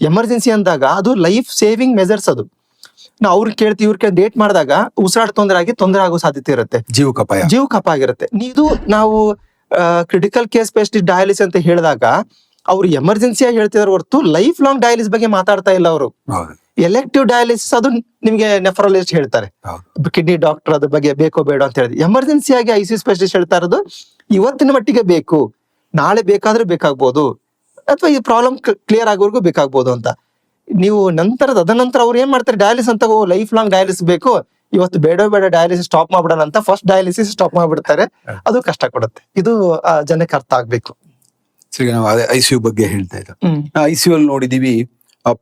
ಎಮರ್ಜೆನ್ಸಿ ಅಂದಾಗ ಅದು ಲೈಫ್ ಸೇವಿಂಗ್ ಮೆಜರ್ಸ್. ಅದು ನಾವು ಅವ್ರಿಗೆ ಕೇಳ್ತೀವಿ, ಇವ್ರ ಡೇಟ್ ಮಾಡಿದಾಗ ಉಸಿರಾಟ ತೊಂದರೆ ಆಗೋ ಸಾಧ್ಯತೆ ಇರುತ್ತೆ, ಜೀವಕ್ಕಪ್ಪ ಆಗಿರುತ್ತೆ. ಇದು ನಾವು ಕ್ರಿಟಿಕಲ್ ಕೇಸ್ ಸ್ಪೆಷಲಿಸ್ಟ್ ಡಯಾಲಿಸಿಸ್ ಅಂತ ಹೇಳಿದಾಗ ಅವ್ರು ಎಮರ್ಜೆನ್ಸಿಯಾಗಿ ಹೇಳ್ತಿದಾರೆ ಹೊರತು ಲೈಫ್ ಲಾಂಗ್ ಡಯಾಲಿಸಿಸ್ ಬಗ್ಗೆ ಮಾತಾಡ್ತಾ ಇಲ್ಲ ಅವರು. ಎಲೆಕ್ಟಿವ್ ಡಯಾಲಿಸಿಸ್ ಅದು ನಿಮ್ಗೆ ನೆಫ್ರಾಲಜಿಸ್ಟ್ ಹೇಳ್ತಾರೆ, ಕಿಡ್ನಿ ಡಾಕ್ಟರ್ ಅದ್ರ ಬಗ್ಗೆ ಬೇಕೋ ಬೇಡ ಅಂತ ಹೇಳಿದ್ರೆ. ಎಮರ್ಜೆನ್ಸಿಯಾಗಿ ICU ಸ್ಪೆಷಲಿಸ್ಟ್ ಹೇಳ್ತಾ ಇರೋದು ಇವತ್ತಿನ ಮಟ್ಟಿಗೆ ಬೇಕು, ನಾಳೆ ಬೇಕಾದ್ರೆ ಬೇಕಾಗ್ಬೋದು, ಅಥವಾ ಈ ಪ್ರಾಬ್ಲಮ್ ಕ್ಲಿಯರ್ ಆಗೋವರೆಗೂ ಬೇಕಾಗ್ಬೋದು ಅಂತ. ನೀವು ಅದನಂತರ ಅವ್ರು ಏನ್ ಮಾಡ್ತಾರೆ, ಡಯಾಲಿಸಿಸ್ ಅಂತ ಲೈಫ್ ಲಾಂಗ್ ಡಯಾಲಿಸಿಸ್ ಬೇಕು, ಇವತ್ತು ಬೇಡ ಡಯಾಲಿಸಿಸ್ ಸ್ಟಾಪ್ ಮಾಡ್ಬಿಡೋಣ ಅಂತ ಫಸ್ಟ್ ಡಯಾಲಿಸಿಸ್ ಸ್ಟಾಪ್ ಮಾಡ್ಬಿಡ್ತಾರೆ. ಅದು ಕಷ್ಟ ಕೊಡುತ್ತೆ. ಇದು ಜನಕ್ಕೆ ಅರ್ಥ ಆಗ್ಬೇಕು. ಸರಿ, ನಾವು ಅದೇ ICU ಬಗ್ಗೆ ಹೇಳ್ತಾ ಇದ್ದ. ICU ಅಲ್ಲಿ ನೋಡಿದೀವಿ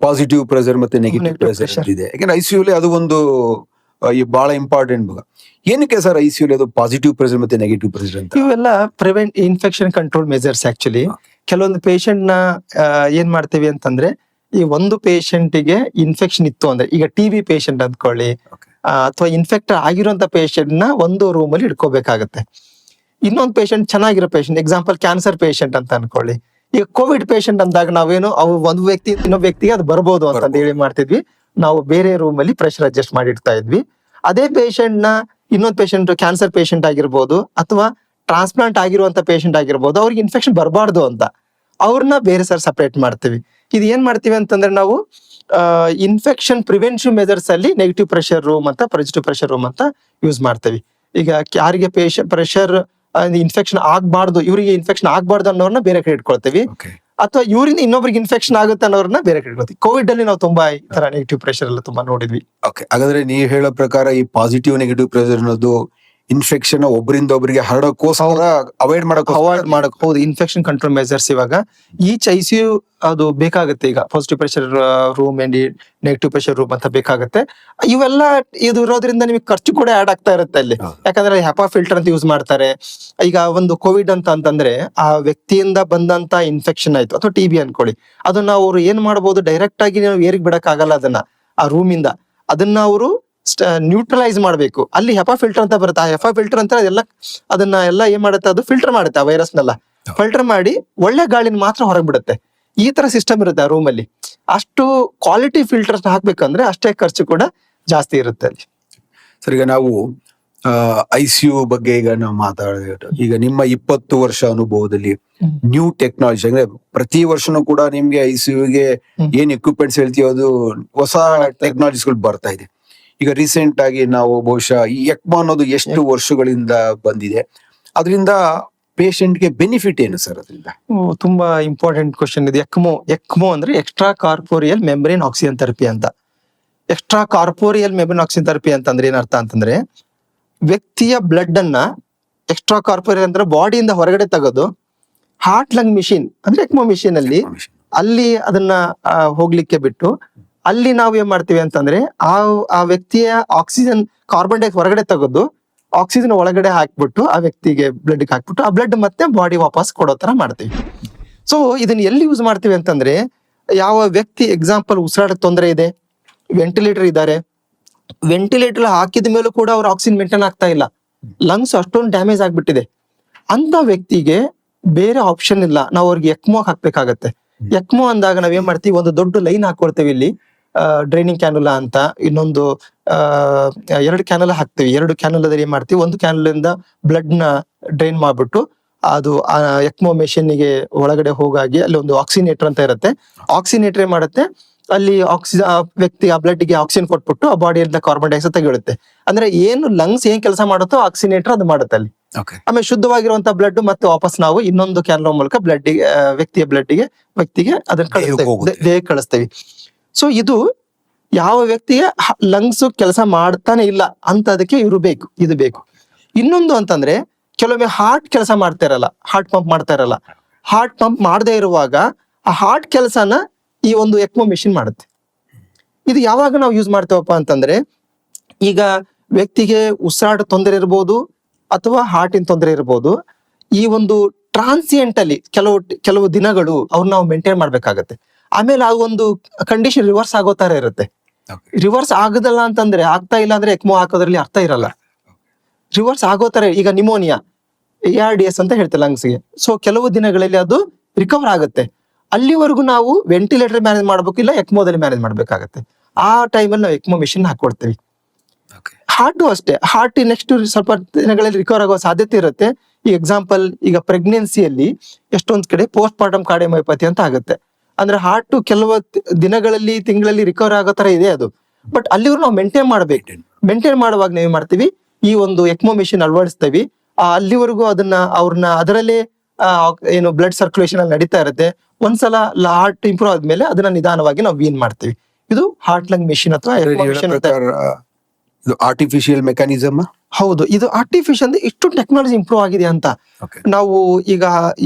ಪಾಸಿಟಿವ್ ಪ್ರೆಷರ್ ಮತ್ತೆ ನೆಗೆಟಿವ್ ಪ್ರೆಷರ್ ಇದೆ. ಯಾಕಂದ್ರೆ ICU ಅಲ್ಲಿ ಅದು ಒಂದು ಬಹಳ ಇಂಪಾರ್ಟೆಂಟ್ ಭಾಗ. ಏನಕ್ಕೆ ಸರ್ ICU ಅಲ್ಲಿ ಅದು ಪಾಸಿಟಿವ್ ಪ್ರೆಷರ್ ಮತ್ತೆ ನೆಗೆಟಿವ್ ಪ್ರೆಷರ್ ಅಂತ? ಇವೆಲ್ಲ prevent infection control measures. Actually ಕೆಲವೊಂದು ಪೇಷಂಟ್ ನ ಏನ್ ಮಾಡ್ತೀವಿ ಅಂತಂದ್ರೆ, ಈ ಒಂದು ಪೇಷಂಟ್ಗೆ ಇನ್ಫೆಕ್ಷನ್ ಇತ್ತು ಅಂದ್ರೆ, ಈಗ TB ಪೇಷಂಟ್ ಅಂದ್ಕೊಳ್ಳಿ, ಅಥವಾ ಇನ್ಫೆಕ್ಟ್ ಆಗಿರುವಂತ ಪೇಷಂಟ್ ನ ಒಂದು ರೂಮ್ ಅಲ್ಲಿ ಇಟ್ಕೋಬೇಕಾಗತ್ತೆ. ಇನ್ನೊಂದು ಪೇಷಂಟ್ ಚೆನ್ನಾಗಿರೋ ಪೇಷಂಟ್, ಎಕ್ಸಾಂಪಲ್ ಕ್ಯಾನ್ಸರ್ ಪೇಷಂಟ್ ಅಂತ ಅನ್ಕೊಳ್ಳಿ. ಈಗ ಕೋವಿಡ್ ಪೇಷಂಟ್ ಅಂದಾಗ ನಾವೇನು ಒಂದು ವ್ಯಕ್ತಿ ಇನ್ನೊಬ್ಬ ವ್ಯಕ್ತಿಗೆ ಅದು ಬರ್ಬೋದು ಅಂತ ಹೇಳಿ ಮಾಡ್ತಿದ್ವಿ, ನಾವು ಬೇರೆ ರೂಮ್ ಅಲ್ಲಿ ಪ್ರೆಷರ್ ಅಡ್ಜಸ್ಟ್ ಮಾಡಿ ಇಡ್ತಾ ಇದ್ವಿ. ಅದೇ ಪೇಷಂಟ್ ನ ಇನ್ನೊಂದು ಪೇಷಂಟ್ ಕ್ಯಾನ್ಸರ್ ಪೇಷಂಟ್ ಆಗಿರ್ಬೋದು, ಅಥವಾ ಟ್ರಾನ್ಸ್ಪ್ಲಾಂಟ್ ಆಗಿರುವಂತ ಪೇಷಂಟ್ ಆಗಿರ್ಬೋದು, ಅವ್ರಿಗೆ ಇನ್ಫೆಕ್ಷನ್ ಬರಬಾರ್ದು ಅಂತ ಅವ್ರನ್ನ ಬೇರೆ ಸಪರೇಟ್ ಮಾಡ್ತೀವಿ. ಇದು ಏನ್ ಮಾಡ್ತೀವಿ ಅಂತಂದ್ರೆ, ನಾವು ಇನ್ಫೆಕ್ಷನ್ ಪ್ರಿವೆನ್ಷನ್ ಮೆಜರ್ಸ್ ಅಲ್ಲಿ ನೆಗೆಟಿವ್ ಪ್ರೆಷರ್ ರೂಮ್ ಅಂತ, ಪಾಸಿಟಿವ್ ಪ್ರೆಷರ್ ರೂಮ್ ಅಂತ ಯೂಸ್ ಮಾಡ್ತೀವಿ. ಈಗ ಯಾರಿಗೆ ಪ್ರೆಷರ್ ಇನ್ಫೆಕ್ಷನ್ ಆಗ್ಬಾರ್ದು, ಇವರಿಗೆ ಇನ್ಫೆಕ್ಷನ್ ಆಗ್ಬಾರ್ದು ಅನ್ನೋರ್ನ ಬೇರೆ ಕಡೆ ಇಟ್ಕೊಳ್ತೀವಿ, ಅಥವಾ ಇವರಿಂದ ಇನ್ನೊಬ್ರಿಗೆ ಇನ್ಫೆಕ್ಷನ್ ಆಗುತ್ತೆ ಅನ್ನೋರ್ನ ಬೇರೆ ಕಡೆ ಇಟ್ಕೊಳ್ತೀವಿ. ಕೋವಿಡ್ ಅಲ್ಲಿ ನಾವು ತುಂಬಾ ಈ ತರ ನೆಗೆಟಿವ್ ಪ್ರೆಷರ್ ಎಲ್ಲ ತುಂಬಾ ನೋಡಿದ್ವಿ. ಹಾಗಾದ್ರೆ ನೀವು ಹೇಳೋ ಪ್ರಕಾರ ಈ ಪಾಸಿಟಿವ್ ನೆಗೆಟಿವ್ ಪ್ರೆಷರ್ ಅನ್ನೋದು ಇನ್ಫೆಕ್ಷನ್ ಒಬ್ಬರಿಂದ ಒಬ್ಬರಿಗೆ ಹರಡೋಕೋಸ್ಕರ ಅವಾಯ್ಡ್ ಮಾಡಕ್ ಹೌದು. ಇನ್ಫೆಕ್ಷನ್ ಕಂಟ್ರೋಲ್ ಮೆಜರ್ಸ್ ಇವಾಗ ಈಚ್ ICU ಅದು ಬೇಕಾಗುತ್ತೆ. ಈಗ positive pressure room and negative pressure room ಅಂತ ಬೇಕಾಗುತ್ತೆ. ಇವೆಲ್ಲ ಇದು ಇರೋದ್ರಿಂದ ನಿಮಗೆ ಖರ್ಚು ಕೂಡ ಆಡ್ ಆಗ್ತಾ ಇರುತ್ತೆ ಅಲ್ಲಿ. ಯಾಕಂದ್ರೆ HEPA ಫಿಲ್ಟರ್ ಅಂತ ಯೂಸ್ ಮಾಡ್ತಾರೆ. ಈಗ ಒಂದು ಕೋವಿಡ್ ಅಂತಂದ್ರೆ ಆ ವ್ಯಕ್ತಿಯಿಂದ ಬಂದಂತ ಇನ್ಫೆಕ್ಷನ್ ಆಯ್ತು, ಅಥವಾ TB ಅನ್ಕೊಳ್ಳಿ, ಅದನ್ನ ಅವ್ರು ಏನ್ ಮಾಡ್ಬೋದು, ಡೈರೆಕ್ಟ್ ಆಗಿ ನಾವು ಏರಿಗೆ ಬಿಡಕ್ ಆಗಲ್ಲ ಅದನ್ನ ಆ ರೂಮ್ ಇಂದ. ಅದನ್ನ ಅವರು ನ್ಯೂಟ್ರಲೈಸ್ ಮಾಡ್ಬೇಕು. ಅಲ್ಲಿ HEPA ಫಿಲ್ಟರ್ ಅಂತ ಬರುತ್ತೆ. ಆ HEPA ಫಿಲ್ಟರ್ ಅಂತ ಅದನ್ನ ಎಲ್ಲ ಏನ್ ಮಾಡುತ್ತೆ, ಅದು ಫಿಲ್ಟರ್ ಮಾಡುತ್ತೆ, ಆ ವೈರಸ್ನೆಲ್ಲ ಫಿಲ್ಟರ್ ಮಾಡಿ ಒಳ್ಳೆ ಗಾಳಿನ ಮಾತ್ರ ಹೊರಗೆ ಬಿಡುತ್ತೆ. ಈ ತರ ಸಿಸ್ಟಮ್ ಇರುತ್ತೆ ಆ ರೂಮ್ ಅಲ್ಲಿ. ಅಷ್ಟು ಕ್ವಾಲಿಟಿ ಫಿಲ್ಟರ್ಸ್ ಹಾಕ್ಬೇಕಂದ್ರೆ ಅಷ್ಟೇ ಖರ್ಚು ಕೂಡ ಜಾಸ್ತಿ ಇರುತ್ತೆ ಅಲ್ಲಿ. ಸರ್, ಈಗ ನಾವು ICU ಬಗ್ಗೆ ಈಗ ನಾವು ಮಾತಾಡಿದ್ರೆ, ಈಗ ನಿಮ್ಮ 20 ವರ್ಷ ಅನುಭವದಲ್ಲಿ ನ್ಯೂ ಟೆಕ್ನಾಲಜಿ, ಅಂದ್ರೆ ಪ್ರತಿ ವರ್ಷನೂ ಕೂಡ ನಿಮ್ಗೆ ICUಗೆ ಏನ್ ಎಕ್ವಿಪ್ಮೆಂಟ್ಸ್ ಹೇಳ್ತೀವಿ ಅದು ಹೊಸ ಟೆಕ್ನಾಲಜಿಗಳು ಬರ್ತಾ ಇದೆ. ಈಗ ರೀಸೆಂಟ್ ಆಗಿ ನಾವು ಬಹುಶಃ ಈ ECMO ಅನ್ನೋದು ಎಷ್ಟು ವರ್ಷಗಳಿಂದ ಬಂದಿದೆ, ಅದರಿಂದ ಪೇಷಂಟ್ಗೆ ಬೆನಿಫಿಟ್ ಏನು ಸರ್ ಅದರಿಂದ? ತುಂಬಾ ಇಂಪಾರ್ಟೆಂಟ್ ಕ್ವಶನ್ ಇದು. ಎಕ್ಮೋ ಅಂದ್ರೆ extra corporeal membrane oxygen therapy ಅಂತ. Extra corporeal membrane oxygen therapy ಅಂತಂದ್ರೆ ಏನರ್ಥ ಅಂತಂದ್ರೆ, ವ್ಯಕ್ತಿಯ ಬ್ಲಡ್ ಅನ್ನ ಎಕ್ಸ್ಟ್ರಾ ಕಾರ್ಪೋರಿಯಲ್ ಅಂದ್ರೆ ಬಾಡಿಯಿಂದ ಹೊರಗಡೆ ತೆಗೆದು ಹಾರ್ಟ್ ಲಂಗ್ ಮಿಷಿನ್ ಅಂದ್ರೆ ಎಕ್ಮೋ ಮಿಷಿನ್ ಅಲ್ಲಿ ಅದನ್ನ ಹೋಗ್ಲಿಕ್ಕೆ ಬಿಟ್ಟು, ಅಲ್ಲಿ ನಾವು ಏನ್ ಮಾಡ್ತೀವಿ ಅಂತಂದ್ರೆ, ಆ ವ್ಯಕ್ತಿಯ ಆಕ್ಸಿಜನ್, ಕಾರ್ಬನ್ ಡೈಆಕ್ಸೈಡ್ ಹೊರಗಡೆ ತೆಗೆದು ಆಕ್ಸಿಜನ್ ಒಳಗಡೆ ಹಾಕ್ಬಿಟ್ಟು ಆ ವ್ಯಕ್ತಿಗೆ ಬ್ಲಡ್ ಹಾಕ್ಬಿಟ್ಟು ಆ ಬ್ಲಡ್ ಮತ್ತೆ ಬಾಡಿ ವಾಪಸ್ ಕೊಡೋ ತರ ಮಾಡ್ತೀವಿ. ಸೊ ಇದನ್ನ ಎಲ್ಲಿ ಯೂಸ್ ಮಾಡ್ತೀವಿ ಅಂತಂದ್ರೆ, ಯಾವ ವ್ಯಕ್ತಿ ಎಕ್ಸಾಂಪಲ್ ಉಸಿರಾಟಕ್ಕೆ ತೊಂದರೆ ಇದೆ, ವೆಂಟಿಲೇಟರ್ ಇದ್ದಾರೆ, ವೆಂಟಿಲೇಟರ್ ಹಾಕಿದ ಮೇಲೂ ಕೂಡ ಅವ್ರ ಆಕ್ಸಿಜನ್ ಮೇಂಟೈನ್ ಆಗ್ತಾ ಇಲ್ಲ, ಲಂಗ್ಸ್ ಅಷ್ಟೊಂದು ಡ್ಯಾಮೇಜ್ ಆಗ್ಬಿಟ್ಟಿದೆ, ಅಂತ ವ್ಯಕ್ತಿಗೆ ಬೇರೆ ಆಪ್ಷನ್ ಇಲ್ಲ, ನಾವು ಅವ್ರಿಗೆ ಎಕ್ಮೋ ಹಾಕ್ಬೇಕಾಗತ್ತೆ. ಎಕ್ಮೋ ಅಂದಾಗ ನಾವ್ ಏನ್ ಮಾಡ್ತೀವಿ, ಒಂದು ದೊಡ್ಡ ಲೈನ್ ಹಾಕೊಳ್ತೇವೆ ಇಲ್ಲಿ, ಡ್ರೈನಿಂಗ್ ಕ್ಯಾನುಲಾ ಅಂತ, ಇನ್ನೊಂದು 2 ಕ್ಯಾನುಲಾ ಹಾಕ್ತಿವಿ. 2 ಕ್ಯಾನುಲಾದಲ್ಲಿ ಏನ್ ಮಾಡ್ತೀವಿ, ಒಂದು ಕ್ಯಾನುಲ ಇಂದ ಬ್ಲಡ್ ನ ಡ್ರೈನ್ ಮಾಡ್ಬಿಟ್ಟು ಅದು ಎಕ್ಮೋ ಮೆಷಿನ್ ಗೆ ಒಳಗಡೆ ಹೋಗಾಗಿ ಅಲ್ಲಿ ಒಂದು ಆಕ್ಸಿನೇಟರ್ ಅಂತ ಇರುತ್ತೆ. ಆಕ್ಸಿನೇಟರ್ ಏನ್ ಮಾಡುತ್ತೆ, ಅಲ್ಲಿ ಆಕ್ಸಿಜನ್ ವ್ಯಕ್ತಿ ಆ ಬ್ಲಡ್ ಗೆ ಆಕ್ಸಿಜನ್ ಕೊಟ್ಬಿಟ್ಟು ಆ ಬಾಡಿಯಿಂದ ಕಾರ್ಬನ್ ಡೈಆಕ್ಸೈಡ್ ತೆಗೆಯುತ್ತೆ. ಅಂದ್ರೆ ಏನು ಲಂಗ್ಸ್ ಏನ್ ಕೆಲಸ ಮಾಡುತ್ತೋ ಆಕ್ಸಿನೇಟರ್ ಅದು ಮಾಡುತ್ತೆ ಅಲ್ಲಿ. ಆಮೇಲೆ ಶುದ್ಧವಾಗಿರುವಂತ ಬ್ಲಡ್ ಮತ್ತೆ ವಾಪಸ್ ನಾವು ಇನ್ನೊಂದು ಕ್ಯಾನುಲಾ ಮೂಲಕ ವ್ಯಕ್ತಿಯ ವ್ಯಕ್ತಿಗೆ ಅದನ್ನ ದೇಹಕ್ಕೆ ಕಳಿಸ್ತೇವೆ. ಸೊ ಇದು ಯಾವ ವ್ಯಕ್ತಿಗೆ ಲಂಗ್ಸ್ ಕೆಲಸ ಮಾಡ್ತಾನೆ ಇಲ್ಲ ಅಂತ ಅದಕ್ಕೆ ಇದು ಬೇಕು. ಇನ್ನೊಂದು ಅಂತಂದ್ರೆ, ಕೆಲವೊಮ್ಮೆ ಹಾರ್ಟ್ ಕೆಲಸ ಮಾಡ್ತಾ ಇರಲ್ಲ, ಹಾರ್ಟ್ ಪಂಪ್ ಮಾಡ್ತಾ ಇರಲ್ಲ. ಹಾರ್ಟ್ ಪಂಪ್ ಮಾಡದೇ ಇರುವಾಗ ಆ ಹಾರ್ಟ್ ಕೆಲಸನ ಈ ಒಂದು ಎಕ್ಮೋ ಮೆಷಿನ್ ಮಾಡುತ್ತೆ. ಇದು ಯಾವಾಗ ನಾವು ಯೂಸ್ ಮಾಡ್ತೇವಪ್ಪ ಅಂತಂದ್ರೆ, ಈಗ ವ್ಯಕ್ತಿಗೆ ಉಸಿರಾಟ ತೊಂದರೆ ಇರ್ಬೋದು ಅಥವಾ ಹಾರ್ಟಿನ ತೊಂದರೆ ಇರ್ಬೋದು. ಈ ಒಂದು ಟ್ರಾನ್ಸಿಯೆಂಟ್ ಅಲ್ಲಿ ಕೆಲವು ದಿನಗಳು ಅವ್ರನ್ನ ನಾವು ಮೇಂಟೈನ್ ಮಾಡ್ಬೇಕಾಗತ್ತೆ. ಆಮೇಲೆ ಆ ಒಂದು ಕಂಡೀಷನ್ ರಿವರ್ಸ್ ಆಗೋ ತರ ಇರುತ್ತೆ. ರಿವರ್ಸ್ ಆಗದಲ್ಲ ಅಂತಂದ್ರೆ, ಆಗ್ತಾ ಇಲ್ಲ ಅಂದ್ರೆ ಎಕ್ಮೋ ಹಾಕೋದ್ರಲ್ಲಿ ಅರ್ಥ ಇರಲ್ಲ. ರಿವರ್ಸ್ ಆಗೋ ತರ, ಈಗ ನಿಮೋನಿಯಾ ARDS ಅಂತ ಹೇಳ್ತೇವೆ ಲಂಗ್ಸ್ಗೆ. ಸೊ ಕೆಲವು ದಿನಗಳಲ್ಲಿ ಅದು ರಿಕವರ್ ಆಗುತ್ತೆ. ಅಲ್ಲಿವರೆಗೂ ನಾವು ವೆಂಟಿಲೇಟರ್ ಮ್ಯಾನೇಜ್ ಮಾಡ್ಬೇಕು, ಇಲ್ಲ ಎಕ್ಮೋದಲ್ಲಿ ಮ್ಯಾನೇಜ್ ಮಾಡ್ಬೇಕಾಗತ್ತೆ. ಆ ಟೈಮಲ್ಲಿ ನಾವು ಎಕ್ಮೋ ಮೆಷಿನ್ ಹಾಕೊಡ್ತೇವೆ. ಹಾರ್ಟು ಅಷ್ಟೇ, ಹಾರ್ಟ್ ನೆಕ್ಸ್ಟ್ ಸ್ವಲ್ಪ ದಿನಗಳಲ್ಲಿ ರಿಕವರ್ ಆಗೋ ಸಾಧ್ಯತೆ ಇರುತ್ತೆ. ಈ ಎಕ್ಸಾಂಪಲ್, ಈಗ ಪ್ರೆಗ್ನೆನ್ಸಿಯಲ್ಲಿ ಎಷ್ಟೊಂದ್ ಕಡೆ ಪೋಸ್ಟ್ ಪಾರ್ಟಮ್ ಕಾರ್ಡಿಯೋಮಯೋಪತಿ ಅಂತ ಆಗುತ್ತೆ. ಅಂದ್ರೆ ಹಾರ್ಟ್ ಕೆಲವು ದಿನಗಳಲ್ಲಿ, ತಿಂಗಳಲ್ಲಿ ರಿಕವರ್ ಆಗೋ ತರ ಇದೆ ಅದು. ಬಟ್ ಅಲ್ಲಿವರೆಗೂ ನಾವು ಮೇಂಟೈನ್ ಮಾಡ್ಬೇಕು. ಮೇಂಟೈನ್ ಮಾಡುವಾಗ ನಾವ್ ಮಾಡ್ತೀವಿ, ಈ ಒಂದು ಎಕ್ಮೋ ಮೆಷಿನ್ ಅಳವಡಿಸ್ತೀವಿ. ಅಲ್ಲಿವರೆಗೂ ಅವ್ರನ್ನ ಅದರಲ್ಲೇ ಏನು ಬ್ಲಡ್ ಸರ್ಕ್ಯುಲೇಷನ್ ಅಲ್ಲಿ ನಡೀತಾ ಇರುತ್ತೆ. ಒಂದ್ಸಲ ಹಾರ್ಟ್ ಇಂಪ್ರೂವ್ ಆದ್ಮೇಲೆ ಅದನ್ನ ನಿಧಾನವಾಗಿ ನಾವು ವೀನ್ ಮಾಡ್ತೀವಿ. ಇದು ಹಾರ್ಟ್ ಲಂಗ್ ಮೆಷಿನ್ ಅಥವಾ ಎಕ್ಮೋ ಮೆಷಿನ್. Artificial mechanism. ಹೌದು, ಇದು ಆರ್ಟಿಫಿಷಿಯಲ್ ಅಂದ್ರೆ ಇಷ್ಟು ಟೆಕ್ನಾಲಜಿ ಇಂಪ್ರೂವ್ ಆಗಿದೆ ಅಂತ. ನಾವು ಈಗ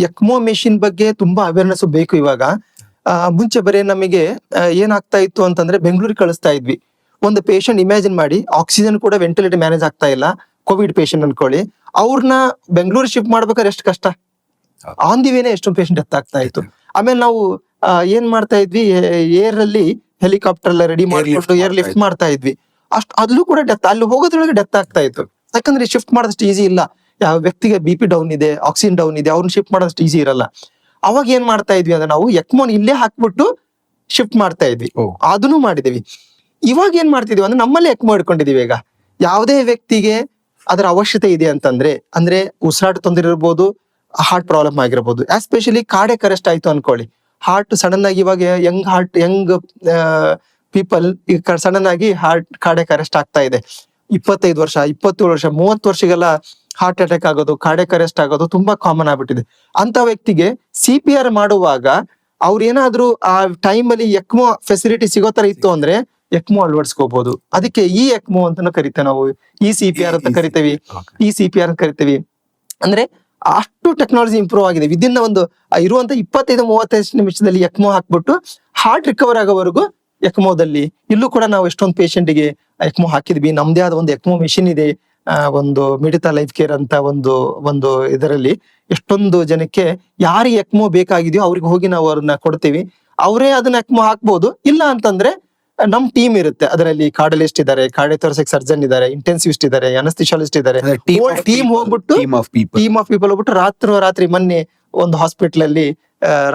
ಎಕ್ಮೋ ಮೆಷಿನ್ ಬಗ್ಗೆ ತುಂಬಾ ಅವೇರ್ನೆಸ್ ಬೇಕು ಇವಾಗ. ಮುಂಚೆ ಬರೀ ನಮಗೆ ಏನಾಗ್ತಾ ಇತ್ತು ಅಂತಂದ್ರೆ, ಬೆಂಗಳೂರಿಗೆ ಕಳಿಸ್ತಾ ಇದ್ವಿ ಒಂದು ಪೇಷಂಟ್. ಇಮ್ಯಾಜಿನ್ ಮಾಡಿ, ಆಕ್ಸಿಜನ್ ಕೂಡ ವೆಂಟಿಲೇಟರ್ ಮ್ಯಾನೇಜ್ ಆಗ್ತಾ ಇಲ್ಲ, ಕೋವಿಡ್ ಪೇಷಂಟ್ ಅನ್ಕೊಳ್ಳಿ. ಅವ್ರನ್ನ ಬೆಂಗಳೂರು ಶಿಫ್ಟ್ ಮಾಡ್ಬೇಕಾದ್ರೆ ಎಷ್ಟು ಕಷ್ಟ. ಆನ್ ದಿ ವೇನೆ ಎಷ್ಟೊಂದು ಪೇಷಂಟ್ ಡೆತ್ ಆಗ್ತಾ ಇತ್ತು. ಆಮೇಲೆ ನಾವು ಏನ್ ಮಾಡ್ತಾ ಇದ್ವಿ, ಏರ್ ಅಲ್ಲಿ ಹೆಲಿಕಾಪ್ಟರ್ ಎಲ್ಲ ರೆಡಿ ಮಾಡ್ಕೊಂಡು ಏರ್ ಲಿಫ್ಟ್ ಮಾಡ್ತಾ ಇದ್ವಿ. ಅಲ್ಲೂ ಕೂಡ ಡೆತ್, ಅಲ್ಲಿ ಹೋಗೋದ್ರೊಳಗೆ ಡೆತ್ ಆಗ್ತಾ ಇತ್ತು. ಯಾಕಂದ್ರೆ ಶಿಫ್ಟ್ ಮಾಡೋದಷ್ಟು ಈಸಿ ಇಲ್ಲ. ಯಾವ ವ್ಯಕ್ತಿಗೆ BP ಡೌನ್ ಇದೆ, ಆಕ್ಸಿಜನ್ ಡೌನ್ ಇದೆ, ಅವ್ರನ್ನ ಶಿಫ್ಟ್ ಮಾಡೋದಷ್ಟು ಈಸಿ ಇರಲ್ಲ. ಅವಾಗ ಏನ್ ಮಾಡ್ತಾ ಇದ್ವಿ ಅಂದ್ರೆ, ನಾವು ಎಕ್ಮೋನ್ ಇಲ್ಲೇ ಹಾಕ್ಬಿಟ್ಟು ಶಿಫ್ಟ್ ಮಾಡ್ತಾ ಇದ್ವಿ. ಅದನ್ನು ಮಾಡಿದೀವಿ. ಇವಾಗ ಏನ್ ಮಾಡ್ತಿದೀವಿ ಅಂದ್ರೆ, ನಮ್ಮಲ್ಲೇ ಎಕ್ಮೋ ಇಟ್ಕೊಂಡಿದೀವಿ. ಈಗ ಯಾವುದೇ ವ್ಯಕ್ತಿಗೆ ಅದರ ಅವಶ್ಯಕತೆ ಇದೆ ಅಂತಂದ್ರೆ, ಅಂದ್ರೆ ಉಸಿರಾಟ ತೊಂದರೆ ಇರ್ಬೋದು, ಹಾರ್ಟ್ ಪ್ರಾಬ್ಲಮ್ ಆಗಿರ್ಬೋದು, ಎಸ್ಪೆಷಲಿ ಕಾರ್ಡಿಯಾಕ್ ಅರೆಸ್ಟ್ ಆಯ್ತು ಅನ್ಕೊಳ್ಳಿ. ಹಾರ್ಟ್ ಸಡನ್ ಆಗಿ, ಇವಾಗ ಯಂಗ್ ಪೀಪಲ್ ಈಗ ಸಡನ್ ಆಗಿ ಕಾರ್ಡಿಯಾಕ್ ಅರೆಸ್ಟ್ ಆಗ್ತಾ ಇದೆ. 25 ವರ್ಷ, 27 ವರ್ಷ, 30 ವರ್ಷಗೆಲ್ಲ ಹಾರ್ಟ್ ಅಟ್ಯಾಕ್ ಆಗೋದು, ಕಾರ್ಡಿಯಾಕ್ ಅರೆಸ್ಟ್ ಆಗೋದು ತುಂಬಾ ಕಾಮನ್ ಆಗ್ಬಿಟ್ಟಿದೆ. ಅಂತ ವ್ಯಕ್ತಿಗೆ CPR ಮಾಡುವಾಗ ಅವ್ರೇನಾದ್ರೂ ಆ ಟೈಮ್ ಅಲ್ಲಿ ಎಕ್ಮೋ ಫೆಸಿಲಿಟಿ ಸಿಗೋ ತರ ಇತ್ತು ಅಂದ್ರೆ ಎಕ್ಮೋ ಅಳವಡಿಸ್ಕೋಬಹುದು. ಅದಕ್ಕೆ ಈ ಎಕ್ಮೋ ಅಂತ ಕರಿತೇವೆ ನಾವು, ಈ CPR ಅಂತ ಕರಿತೇವಿ, ಈ CPR ಅಂತ ಕರಿತೇವಿ. ಅಂದ್ರೆ ಅಷ್ಟು ಟೆಕ್ನಾಲಜಿ ಇಂಪ್ರೂವ್ ಆಗಿದೆ. ವಿದಿನ್ ಒಂದು ಇರುವಂತ 25-35 ನಿಮಿಷದಲ್ಲಿ ಎಕ್ಮೋ ಹಾಕ್ಬಿಟ್ಟು ಹಾರ್ಟ್ ರಿಕವರ್ ಆಗೋವರೆಗೂ ಎಕ್ಮೋದಲ್ಲಿ. ಇಲ್ಲೂ ಕೂಡ ನಾವು ಎಷ್ಟೊಂದು ಪೇಷಂಟ್ಗೆ ಎಕ್ಮೋ ಹಾಕಿದ್ವಿ. ನಮ್ದೇ ಆದ ಒಂದು ಎಕ್ಮೋ ಮೆಷಿನ್ ಇದೆ, ಒಂದು ಮಿಡಿತಾ ಲೈಫ್ ಕೇರ್ ಅಂತ ಒಂದು ಇದರಲ್ಲಿ ಎಷ್ಟೊಂದು ಜನಕ್ಕೆ ಯಾರಿಗೆ ಎಕ್ಮೋ ಬೇಕಾಗಿದೆಯೋ ಅವ್ರಿಗೆ ಹೋಗಿ ನಾವು ಅವ್ರನ್ನ ಕೊಡ್ತೀವಿ. ಅವರೇ ಅದನ್ನ ಎಕ್ಮೋ ಹಾಕ್ಬೋದು. ಇಲ್ಲ ಅಂತಂದ್ರೆ ನಮ್ ಟೀಮ್ ಇರುತ್ತೆ, ಅದರಲ್ಲಿ ಕಾರ್ಡಿಯಾಲಿಸ್ಟ್ ಇದಾರೆ, ಕಾರ್ಡಿಯೋಥೊರಾಸಿಕ್ ಸರ್ಜನ್ ಇದಾರೆ, ಇಂಟೆನ್ಸಿವಿಸ್ಟ್ ಇದಾರೆ, ಅನಸ್ಥಿಶಿಯಾಲಿಸ್ಟ್ ಇದಾರೆ. ಟೀಮ್ ಹೋಗ್ಬಿಟ್ಟು, ಟೀಮ್ ಆಫ್ ಪೀಪಲ್ ಹೋಗ್ಬಿಟ್ಟು ರಾತ್ರಿ ಮೊನ್ನೆ ಒಂದು ಹಾಸ್ಪಿಟಲ್ ಅಲ್ಲಿ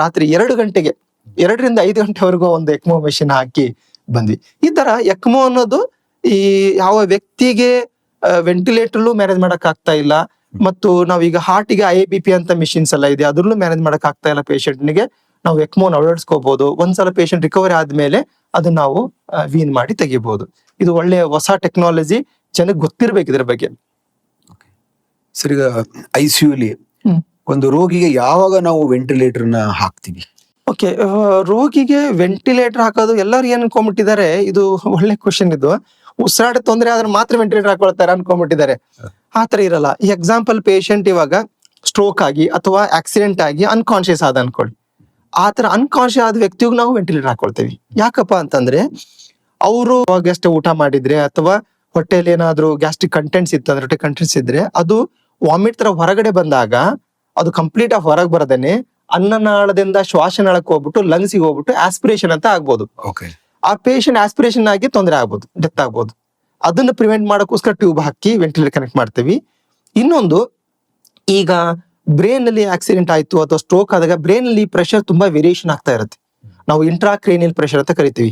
ರಾತ್ರಿ 2 ಗಂಟೆಗೆ 2ರಿಂದ 5 ಗಂಟೆವರೆಗೂ ಒಂದು ಎಕ್ಮೋ ಮೆಷಿನ್ ಹಾಕಿ ಬಂದ್ವಿ. ಈ ತರ ಎಕ್ಮೋ ಅನ್ನೋದು ಈ ಯಾವ ವ್ಯಕ್ತಿಗೆ ವೆಂಟಿಲೇಟರ್ಲು ಮ್ಯಾನೇಜ್ ಮಾಡಕ್ ಆಗ್ತಾ ಇಲ್ಲ, ಮತ್ತು ನಾವೀಗ ಹಾರ್ಟಿಗೆ IABP ಅಂತ ಮಿಷಿನ್ಸ್ ಎಲ್ಲ ಇದೆ, ಅದ್ರಲ್ಲೂ ಮ್ಯಾನೇಜ್ ಮಾಡಕ್ ಆಗ್ತಾ ಇಲ್ಲ ಪೇಷಂಟ್ನಿಗೆ, ನಾವು ಎಕ್ಮೋನ ಅಳವಡಿಸ್ಕೋಬಹುದು. ಒಂದ್ಸಲ ಪೇಷಂಟ್ ರಿಕವರಿ ಆದ್ಮೇಲೆ ಅದನ್ನ ನಾವು ವೀನ್ ಮಾಡಿ ತೆಗಿಬಹುದು. ಇದು ಒಳ್ಳೆ ಹೊಸ ಟೆಕ್ನಾಲಜಿ, ಜನಕ್ಕೆ ಗೊತ್ತಿರ್ಬೇಕು ಇದ್ರ ಬಗ್ಗೆ. ಸರ್, ಈಗ ICUಲಿ ಒಂದು ರೋಗಿಗೆ ಯಾವಾಗ ನಾವು ವೆಂಟಿಲೇಟರ್ ನ ಹಾಕ್ತಿವಿ? ಓಕೆ, ರೋಗಿಗೆ ವೆಂಟಿಲೇಟರ್ ಹಾಕೋದು ಎಲ್ಲರೂ ಏನ್ ಅನ್ಕೊಂಡ್ಬಿಟ್ಟಿದ್ದಾರೆ, ಇದು ಒಳ್ಳೆ ಕ್ವಶನ್. ಇದು ಉಸಿರಾಟ ತೊಂದರೆ ಆದ್ರೆ ಮಾತ್ರ ವೆಂಟಿಲೇಟರ್ ಹಾಕೊಳ್ತಾರೆ ಅನ್ಕೊಂಡ್ಬಿಟ್ಟಿದ್ದಾರೆ. ಆತರ ಇರಲ್ಲ. ಈ ಎಕ್ಸಾಂಪಲ್, ಪೇಷಂಟ್ ಇವಾಗ ಸ್ಟ್ರೋಕ್ ಆಗಿ ಅಥವಾ ಆಕ್ಸಿಡೆಂಟ್ ಆಗಿ ಅನ್ಕಾನ್ಶಿಯಸ್ ಆದ ಅನ್ಕೊಳ್ಳಿ. ಆತರ ಅನ್ಕಾನ್ಶಿಯಸ್ ಆದ ವ್ಯಕ್ತಿಗೂ ನಾವು ವೆಂಟಿಲೇಟರ್ ಹಾಕೊಳ್ತೇವೆ. ಯಾಕಪ್ಪ ಅಂತಂದ್ರೆ, ಅವರು ಅಷ್ಟೇ ಊಟ ಮಾಡಿದ್ರೆ ಅಥವಾ ಹೊಟ್ಟೆಯಲ್ಲಿ ಏನಾದ್ರು ಗ್ಯಾಸ್ಟ್ರಿಕ್ ಕಂಟೆಂಟ್ಸ್ ಇತ್ತು ಅಂದ್ರೆ, ಹೊಟ್ಟೆ ಕಂಟೆಂಟ್ಸ್ ಇದ್ರೆ, ಅದು ವಾಮಿಟ್ ತರ ಹೊರಗಡೆ ಬಂದಾಗ ಅದು ಕಂಪ್ಲೀಟ್ ಆಗಿ ಹೊರಗೆ ಬರದೇನೆ ಅನ್ನನಾಳದಿಂದ ಶ್ವಾಸನಾಳಕ್ಕೆ ಹೋಗ್ಬಿಟ್ಟು ಲಂಗ್ಸಿಗೆ ಹೋಗ್ಬಿಟ್ಟು ಆಸ್ಪಿರೇಷನ್ ಅಂತ ಆಗ್ಬೋದು. ಆ ಪೇಷಂಟ್ ಆಸ್ಪಿರೇಷನ್ ಆಗಿ ತೊಂದರೆ ಆಗ್ಬೋದು, ಡೆತ್ ಆಗ್ಬೋದು. ಅದನ್ನ ಪ್ರಿವೆಂಟ್ ಮಾಡೋಕ್ಕೋಸ್ಕರ ಟ್ಯೂಬ್ ಹಾಕಿ ವೆಂಟಿಲೇಟರ್ ಕನೆಕ್ಟ್ ಮಾಡ್ತೀವಿ. ಇನ್ನೊಂದು, ಈಗ ಬ್ರೈನ್ ಅಲ್ಲಿ ಆಕ್ಸಿಡೆಂಟ್ ಆಯ್ತು ಅಥವಾ ಸ್ಟ್ರೋಕ್ ಆದಾಗ ಬ್ರೈನ್ ಅಲ್ಲಿ ಪ್ರೆಷರ್ ತುಂಬಾ ವೇರಿಯೇಷನ್ ಆಗ್ತಾ ಇರುತ್ತೆ. ನಾವು ಇಂಟ್ರಾಕ್ರೇನಿಯಲ್ ಪ್ರೆಷರ್ ಅಂತ ಕರಿತೀವಿ.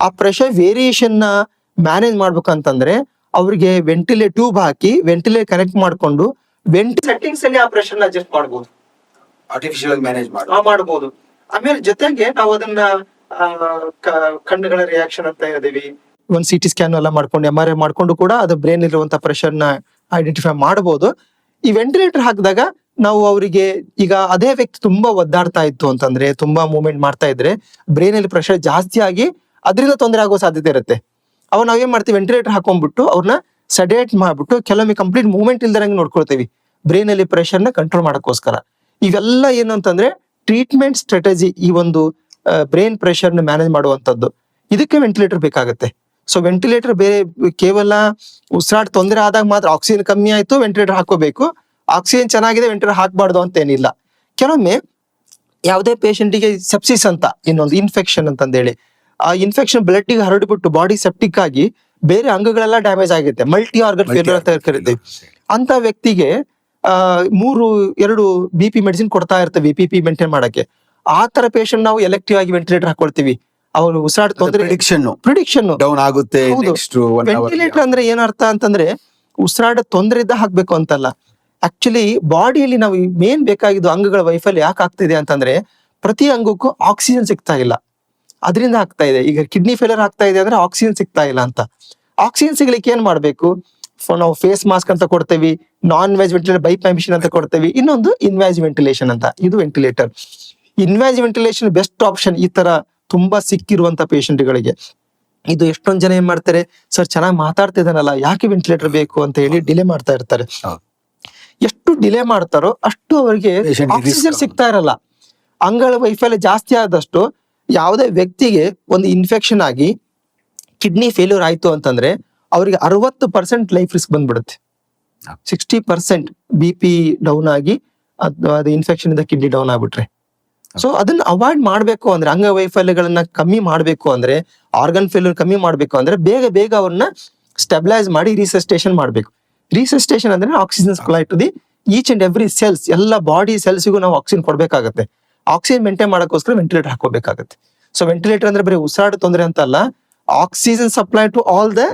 ಆ ಪ್ರೆಷರ್ ವೇರಿಯೇಷನ್ ನ ಮ್ಯಾನೇಜ್ ಮಾಡ್ಬೇಕಂತಂದ್ರೆ ಅವ್ರಿಗೆ ವೆಂಟಿಲೇಟರ್ ಟ್ಯೂಬ್ ಹಾಕಿ ವೆಂಟಿಲೇಟರ್ ಕನೆಕ್ಟ್ ಮಾಡ್ಕೊಂಡು ಸೆಟ್ಟಿಂಗ್ಸ್ ಅಲ್ಲಿ ಆ ಪ್ರೆಷರ್ ನ ಅಡ್ಜಸ್ಟ್ ಮಾಡಬಹುದು, ಆರ್ಟಿಫಿಷಿಯಲ್ ಮ್ಯಾನೇಜ್ ಮಾಡಬಹುದು. ಆಮೇಲೆ ಜೊತೆಗೆ ನಾವು ಅದನ್ನ ಕಣ್ಣುಗಳ ರಿಯಾಕ್ಷನ್ ಅಂತ ಹೇಳಿದೀವಿ, ಒಂದು CT ಸ್ಕ್ಯಾನ್ ಎಲ್ಲ ಮಾಡ್ಕೊಂಡು MRI ಮಾಡ್ಕೊಂಡು ಕೂಡ ಅದು ಬ್ರೈನ್ ಇರುವಂತ ಪ್ರೆಷರ್ ನ ಐಡೆಂಟಿಫೈ ಮಾಡಬಹುದು. ಈ ವೆಂಟಿಲೇಟರ್ ಹಾಕಿದಾಗ ನಾವು ಅವರಿಗೆ, ಈಗ ಅದೇ ವ್ಯಕ್ತಿ ತುಂಬಾ ಒದ್ದಾಡ್ತಾ ಇತ್ತು ಅಂತಂದ್ರೆ, ತುಂಬಾ ಮೂವ್ಮೆಂಟ್ ಮಾಡ್ತಾ ಇದ್ರೆ ಬ್ರೈನ್ ಅಲ್ಲಿ ಪ್ರೆಷರ್ ಜಾಸ್ತಿ ಆಗಿ ಅದರಿಂದ ತೊಂದರೆ ಆಗೋ ಸಾಧ್ಯತೆ ಇರುತ್ತೆ. ಅವಾಗ ನಾವೇನ್ ಮಾಡ್ತೀವಿ, ವೆಂಟಿಲೇಟರ್ ಹಾಕೊಂಡ್ಬಿಟ್ಟು ಅವ್ರನ್ನ ಸೆಡೇಟ್ ಮಾಡ್ಬಿಟ್ಟು ಕೆಲವೊಮ್ಮೆ ಕಂಪ್ಲೀಟ್ ಮೂವ್ಮೆಂಟ್ ಇಲ್ದಂಗೆ ನೋಡ್ಕೊಳ್ತೀವಿ, ಬ್ರೈನ್ ಅಲ್ಲಿ ಪ್ರೆಷರ್ ನ ಕಂಟ್ರೋಲ್ ಮಾಡಕ್ಕೋಸ್ಕರ. ಇವೆಲ್ಲ ಏನು ಅಂತಂದ್ರೆ ಟ್ರೀಟ್ಮೆಂಟ್ ಸ್ಟ್ರಾಟಜಿ. ಈ ಒಂದು ಬ್ರೈನ್ ಪ್ರೆಷರ್ ಮ್ಯಾನೇಜ್ ಮಾಡುವಂತದ್ದು, ಇದಕ್ಕೆ ವೆಂಟಿಲೇಟರ್ ಬೇಕಾಗುತ್ತೆ. ಸೊ ವೆಂಟಿಲೇಟರ್ ಬೇರೆ ಕೇವಲ ಉಸಿರಾಟ ತೊಂದರೆ ಆದಾಗ ಮಾತ್ರ ಆಕ್ಸಿಜನ್ ಕಮ್ಮಿ ಆಯ್ತು ವೆಂಟಿಲೇಟರ್ ಹಾಕೋಬೇಕು, ಆಕ್ಸಿಜನ್ ಚೆನ್ನಾಗಿದೆ ವೆಂಟಿಲೇಟರ್ ಹಾಕಬಾರ್ದು ಅಂತ ಏನಿಲ್ಲ. ಕೆಲವೊಮ್ಮೆ ಯಾವುದೇ ಪೇಷಂಟಿಗೆ ಸೆಪ್ಸಿಸ್ ಅಂತ ಇನ್ನೊಂದು ಇನ್ಫೆಕ್ಷನ್ ಅಂತಂದೇಳಿ, ಆ ಇನ್ಫೆಕ್ಷನ್ ಬ್ಲಡ್ ಗೆ ಹರಡ್ಬಿಟ್ಟು ಬಾಡಿ ಸೆಪ್ಟಿಕ್ ಆಗಿ ಬೇರೆ ಅಂಗಗಳೆಲ್ಲ ಡ್ಯಾಮೇಜ್ ಆಗುತ್ತೆ, ಮಲ್ಟಿ ಆರ್ಗನ್ ಫೇಲ್ಯೂರ್ ಅಂತ ಕರಿತೀವಿ. ಅಂತ ವ್ಯಕ್ತಿಗೆ 2 BP ಮೆಡಿಸಿನ್ ಕೊಡ್ತಾ ಇರ್ತೇವೆ PPP ಮೇಂಟೈನ್ ಮಾಡಕ್ಕೆ. ಆ ತರ ಪೇಷಂಟ್ ನಾವು ಎಲೆಕ್ಟಿವ್ ಆಗಿ ವೆಂಟಿಲೇಟರ್ ಹಾಕೊಳ್ತೀವಿ. ಅವರು ಉಸಿರಾಟ ತೊಂದರೆ ಪ್ರಿಡಿಕ್ಷನ್ ಡೌನ್ ಆಗುತ್ತೆ. ವೆಂಟಿಲೇಟರ್ ಅಂದ್ರೆ ಏನರ್ಥ ಅಂತಂದ್ರೆ ಉಸಿರಾಟ ತೊಂದರೆ ಇದ್ದ ಹಾಕ್ಬೇಕು ಅಂತಲ್ಲ. ಆಕ್ಚುಲಿ ಬಾಡಿಯಲ್ಲಿ ನಾವು ಮೇನ್ ಬೇಕಾಗಿದ್ದು ಅಂಗಗಳ ವೈಫಲ್ಯ ಯಾಕೆ ಆಗ್ತಿದೆ ಅಂತಂದ್ರೆ ಪ್ರತಿ ಅಂಗಕ್ಕೂ ಆಕ್ಸಿಜನ್ ಸಿಗ್ತಾ ಇಲ್ಲ, ಅದರಿಂದ ಆಗ್ತಾ ಇದೆ. ಈಗ ಕಿಡ್ನಿ ಫೇಲಿಯರ್ ಆಗ್ತಾ ಇದೆ ಅಂದ್ರೆ ಆಕ್ಸಿಜನ್ ಸಿಗ್ತಾ ಇಲ್ಲ ಅಂತ. ಆಕ್ಸಿಜನ್ ಸಿಗ್ಲಿಕ್ಕೆ ಏನ್ ಮಾಡ್ಬೇಕು? ನಾವು ಫೇಸ್ ಮಾಸ್ಕ್ ಅಂತ ಕೊಡ್ತೇವಿ, non invasive ventilator BiPAP machine ಅಂತ ಕೊಡ್ತೇವಿ, ಇನ್ನೊಂದು ಇನ್ವ್ಯಾಜ್ ವೆಂಟಿಲೇಷನ್ ಅಂತ. ಇದು ventilator. Invasive ventilation best option ಈ ತರ ತುಂಬಾ ಸಿಕ್ಕಿರುವಂತ ಪೇಷಂಟ್ಗಳಿಗೆ. ಇದು ಎಷ್ಟೊಂದ್ ಜನ ಏನ್ ಮಾಡ್ತಾರೆ, ಸರ್ ಚೆನ್ನಾಗಿ ಮಾತಾಡ್ತಿದ್ದಾನಲ್ಲ ಯಾಕೆ ವೆಂಟಿಲೇಟರ್ ಬೇಕು ಅಂತ ಹೇಳಿ ಡಿಲೇ ಮಾಡ್ತಾ ಇರ್ತಾರೆ. ಎಷ್ಟು ಡಿಲೇ ಮಾಡ್ತಾರೋ ಅಷ್ಟು ಅವರಿಗೆ ಆಕ್ಸಿಜನ್ ಸಿಗ್ತಾ ಇರಲ್ಲ. ಅಂಗಳ ವೈಫಲ್ಯ ಜಾಸ್ತಿ ಆದಷ್ಟು ಯಾವುದೇ ವ್ಯಕ್ತಿಗೆ ಒಂದು ಇನ್ಫೆಕ್ಷನ್ ಆಗಿ ಕಿಡ್ನಿ ಫೇಲ್ಯೂರ್ ಆಯ್ತು ಅಂತಂದ್ರೆ ಅವರಿಗೆ 60% ಲೈಫ್ ರಿಸ್ಕ್ ಬಂದ್ಬಿಡುತ್ತೆ. 60% BP ಡೌನ್ ಆಗಿ ಅದು ಇನ್ಫೆಕ್ಷನ್ ಇಂದ ಕಿಡ್ನಿ ಡೌನ್ ಆಗ್ಬಿಟ್ರೆ. ಸೊ ಅದನ್ನ ಅವಾಯ್ಡ್ ಮಾಡ್ಬೇಕು ಅಂದ್ರೆ, ಅಂಗವೈಫಲ್ಯಗಳನ್ನ ಕಮ್ಮಿ ಮಾಡ್ಬೇಕು ಅಂದ್ರೆ, ಆರ್ಗನ್ ಫೇಲ್ಯೂರ್ ಕಮ್ಮಿ ಮಾಡ್ಬೇಕು ಅಂದ್ರೆ ಬೇಗ ಅವ್ರನ್ನ ಸ್ಟೆಬಿಲೈಸ್ ಮಾಡಿ ರಿಸಸ್ಟೇಷನ್ ಮಾಡ್ಬೇಕು. ರಿಸಸ್ಟೇಷನ್ ಅಂದ್ರೆ oxygen supply to the each and every cells, ಎಲ್ಲ ಬಾಡಿ ಸೆಲ್ಸ್ಗೂ ನಾವು ಆಕ್ಸಿಜನ್ ಕೊಡ್ಬೇಕಾಗತ್ತೆ. ಆಕ್ಸಿಜನ್ ಮೇಂಟೈನ್ ಮಾಡೋಕ್ಕೋಸ್ಕರ ವೆಂಟಿಲೇಟರ್ ಹಾಕೋಬೇಕಾಗತ್ತೆ. ಸೊ ವೆಂಟಿಲೇಟರ್ ಅಂದ್ರೆ ಬರೀ ಉಸಿರಾಟ ತೊಂದರೆ ಅಂತ ಅಲ್ಲ, oxygen supply to all the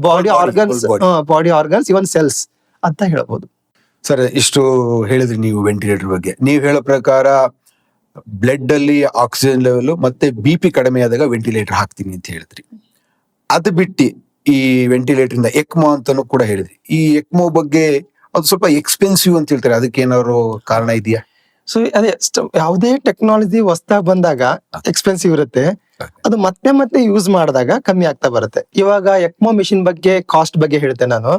body organs even cells ಅಂತ ಹೇಳ್ಬೋದು. ಸರ್, ಇಷ್ಟು ಹೇಳಿದ್ರಿ ನೀವು ವೆಂಟಿಲೇಟರ್ ಬಗ್ಗೆ. ನೀವು ಹೇಳೋ ಪ್ರಕಾರ ಬ್ಲಡ್ ಅಲ್ಲಿ ಆಕ್ಸಿಜನ್ ಲೆವೆಲ್ ಮತ್ತೆ BP ಕಡಿಮೆ ಆದಾಗ ವೆಂಟಿಲೇಟರ್ ಹಾಕ್ತೀನಿ ಅಂತ ಹೇಳಿದ್ರಿ. ಅದು ಬಿಟ್ಟು ಈ ವೆಂಟಿಲೇಟರ್ ಇಂದ ಎಕ್ಮೋ ಅಂತಾನು ಕೂಡ ಹೇಳಿದ್ರಿ. ಈ ಎಕ್ಮೋ ಬಗ್ಗೆ ಅದು ಸ್ವಲ್ಪ ಎಕ್ಸ್ಪೆನ್ಸಿವ್ ಅಂತ ಹೇಳ್ತಾರೆ, ಅದಕ್ಕೆ ಏನಾದ್ರು ಕಾರಣ ಇದೆಯಾ? ಸೊ ಅದೇ ಯಾವುದೇ ಟೆಕ್ನಾಲಜಿ ಹೊಸದಾಗಿ ಬಂದಾಗ ಎಕ್ಸ್ಪೆನ್ಸಿವ್ ಇರುತ್ತೆ, ಅದು ಮತ್ತೆ ಯೂಸ್ ಮಾಡಿದಾಗ ಕಮ್ಮಿ ಆಗ್ತಾ ಬರುತ್ತೆ. ಇವಾಗ ಎಕ್ಮೋ ಮಿಷಿನ್ ಬಗ್ಗೆ ಕಾಸ್ಟ್ ಬಗ್ಗೆ ಹೇಳ್ತೇನೆ ನಾನು.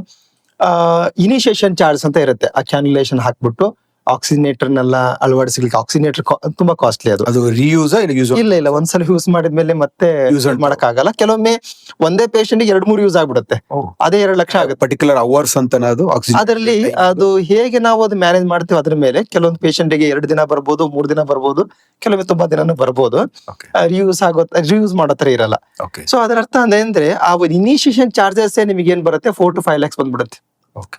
ಇನಿಷಿಯೇಷನ್ ಚಾರ್ಜ್ ಅಂತ ಇರುತ್ತೆ. ಆ ಕ್ಯಾನ್ಯುಲೇಷನ್ ಹಾಕ್ಬಿಟ್ಟು ಆಕ್ಸಿಜನೇಟರ್ ನೆಲ್ಲ ಅಳವಡಿಸಲಿಕ್ಕೆ, ಆಕ್ಸಿಜನೇಟರ್ ತುಂಬಾ ಕಾಸ್ಟ್ಲಿ. ಅದು ರಿಯೂಸ್ ಇಲ್ಲ ಒಂದ್ಸಲ ಯೂಸ್ ಮಾಡಿದ್ಮೇಲೆ ಮತ್ತೆ ಯೂಸ್ ಮಾಡಕ್ ಆಗಲ್ಲ. ಕೆಲವೊಮ್ಮೆ ಒಂದೇ ಪೇಷಂಟ್ 2-3 ಯೂಸ್ ಆಗ್ಬಿಡುತ್ತೆ, ಅದೇ 2 ಲಕ್ಷ ಆಗುತ್ತೆ. ಪರ್ಟಿಕ್ಯುಲರ್ ಅವರ್ಸ್ ಅಂತ ಅದರಲ್ಲಿ ಅದು ಹೇಗೆ ನಾವು ಅದು ಮ್ಯಾನೇಜ್ ಮಾಡ್ತೀವಿ ಅದ್ರ ಮೇಲೆ. ಕೆಲವೊಂದು ಪೇಷಂಟ್ ಗೆ 2 ದಿನ ಬರ್ಬೋದು, 3 ದಿನ ಬರ್ಬೋದು, ಕೆಲವೊಮ್ಮೆ ತುಂಬಾ ದಿನಾನು ಬರ್ಬೋದು. ರಿಯೂಸ್ ಮಾಡೋ ತರ ಇರಲ್ಲ. ಸೊ ಅದರ ಅರ್ಥ ಅಂದ್ರೆ ಆ ಇನಿಷಿಯೇಷನ್ ಚಾರ್ಜಸ್ ನಿಮಗೆ ಏನ್ ಬರುತ್ತೆ, 4 to 5 lakhs ಬಂದ್ಬಿಡುತ್ತೆ.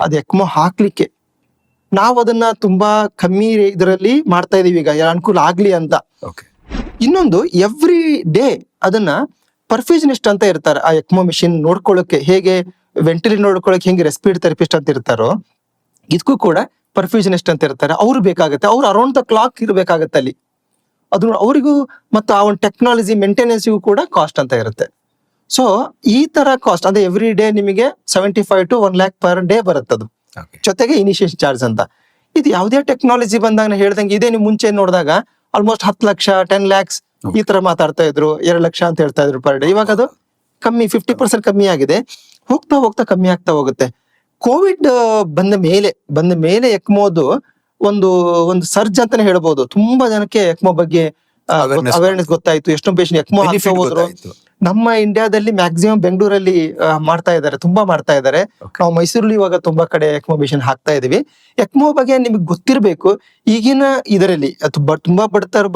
ಅದು ಎಕ್ಮೋ ಹಾಕ್ಲಿಕ್ಕೆ ನಾವು ಅದನ್ನ ತುಂಬಾ ಕಮ್ಮಿ ಇದರಲ್ಲಿ ಮಾಡ್ತಾ ಇದೀವಿ ಈಗ, ಅನುಕೂಲ ಆಗ್ಲಿ ಅಂತ. ಇನ್ನೊಂದು ಎವ್ರಿ ಡೇ ಅದನ್ನ ಪರ್ಫ್ಯೂಷನಿಸ್ಟ್ ಅಂತ ಇರ್ತಾರೆ. ಆ ಎಕ್ಮೋ ಮಿಷಿನ್ ನೋಡ್ಕೊಳ್ಳೋಕೆ, ಹೇಗೆ ವೆಂಟಿಲೇಟರ್ ನೋಡ್ಕೊಳ್ಳೋಕೆ ಹೆಂಗೆ ರೆಸ್ಪಿರೇಟರಿ ಥೆರಪಿಸ್ಟ್ ಅಂತ ಇರ್ತಾರೋ, ಇದಕ್ಕೂ ಕೂಡ ಪರ್ಫ್ಯೂಷನಿಸ್ಟ್ ಅಂತ ಇರ್ತಾರೆ. ಅವ್ರು ಬೇಕಾಗುತ್ತೆ, ಅವ್ರು ಅರೌಂಡ್ ದ ಕ್ಲಾಕ್ ಇರ್ಬೇಕಾಗತ್ತೆ ಅಲ್ಲಿ. ಅದು ಅವರಿಗೂ ಮತ್ತು ಆ ಒಂದು ಟೆಕ್ನಾಲಜಿ ಮೇಂಟೆನೆನ್ಸ್ಗೂ ಕೂಡ ಕಾಸ್ಟ್ ಅಂತ ಇರುತ್ತೆ. ಸೊ ಈ ತರ ಕಾಸ್ಟ್ ಅಂದ್ರೆ ಎವ್ರಿ ಡೇ ನಿಮಗೆ 75 to 1 lakh per day ಬರುತ್ತೆ. ಅದು ಜೊತೆಗೆ ಇನಿಷಿಯೇಷನ್ ಚಾರ್ಜ್ ಅಂತ. ಇದು ಯಾವುದೇ ಟೆಕ್ನಾಲಜಿ ಬಂದಾಗ ಹೇಳ್ದಂಗೆ ಇದೇ ನೀವು ಮುಂಚೆ ನೋಡಿದಾಗ ಆಲ್ಮೋಸ್ಟ್ 10 ಲಕ್ಷ 10 lakhs ಈ ತರ ಮಾತಾಡ್ತಾ ಇದ್ರು, 2 ಲಕ್ಷ ಅಂತ ಹೇಳ್ತಾ ಇದ್ರು ಪರ್ ಡೇ. ಇವಾಗ ಅದು ಕಮ್ಮಿ 50% ಕಮ್ಮಿ ಆಗಿದೆ, ಹೋಗ್ತಾ ಕಮ್ಮಿ ಆಗ್ತಾ ಹೋಗುತ್ತೆ. ಕೋವಿಡ್ ಬಂದ ಮೇಲೆ ಎಕ್ಮೋದು ಒಂದು ಸರ್ಜ್ ಅಂತಾನೆ ಹೇಳ್ಬೋದು. ತುಂಬಾ ಜನಕ್ಕೆ ಎಕ್ಮೋ ಬಗ್ಗೆ ಅವೇರ್ನೆಸ್ ಗೊತ್ತಾಯ್ತು. ಎಷ್ಟೊಂದು ಪೇಷಂಟ್ ಎಕ್ಮೋ ಆಗ್ತಾ ಹೋದ್ರು. ನಮ್ಮ ಇಂಡಿಯಾದಲ್ಲಿ ಮ್ಯಾಕ್ಸಿಮಮ್ ಬೆಂಗಳೂರಲ್ಲಿ ಮಾಡ್ತಾ ಇದ್ದಾರೆ, ತುಂಬಾ ಮಾಡ್ತಾ ಇದ್ದಾರೆ. ನಾವು ಮೈಸೂರಲ್ಲಿ ಇವಾಗ ತುಂಬಾ ಕಡೆ ಎಕ್ಮೋ ಮಿಷನ್ ಹಾಕ್ತಾ ಇದೀವಿ. ಎಕ್ಮೋ ಬಗ್ಗೆ ನಿಮ್ಗೆ ಗೊತ್ತಿರ್ಬೇಕು. ಈಗಿನ ಇದರಲ್ಲಿ ತುಂಬಾ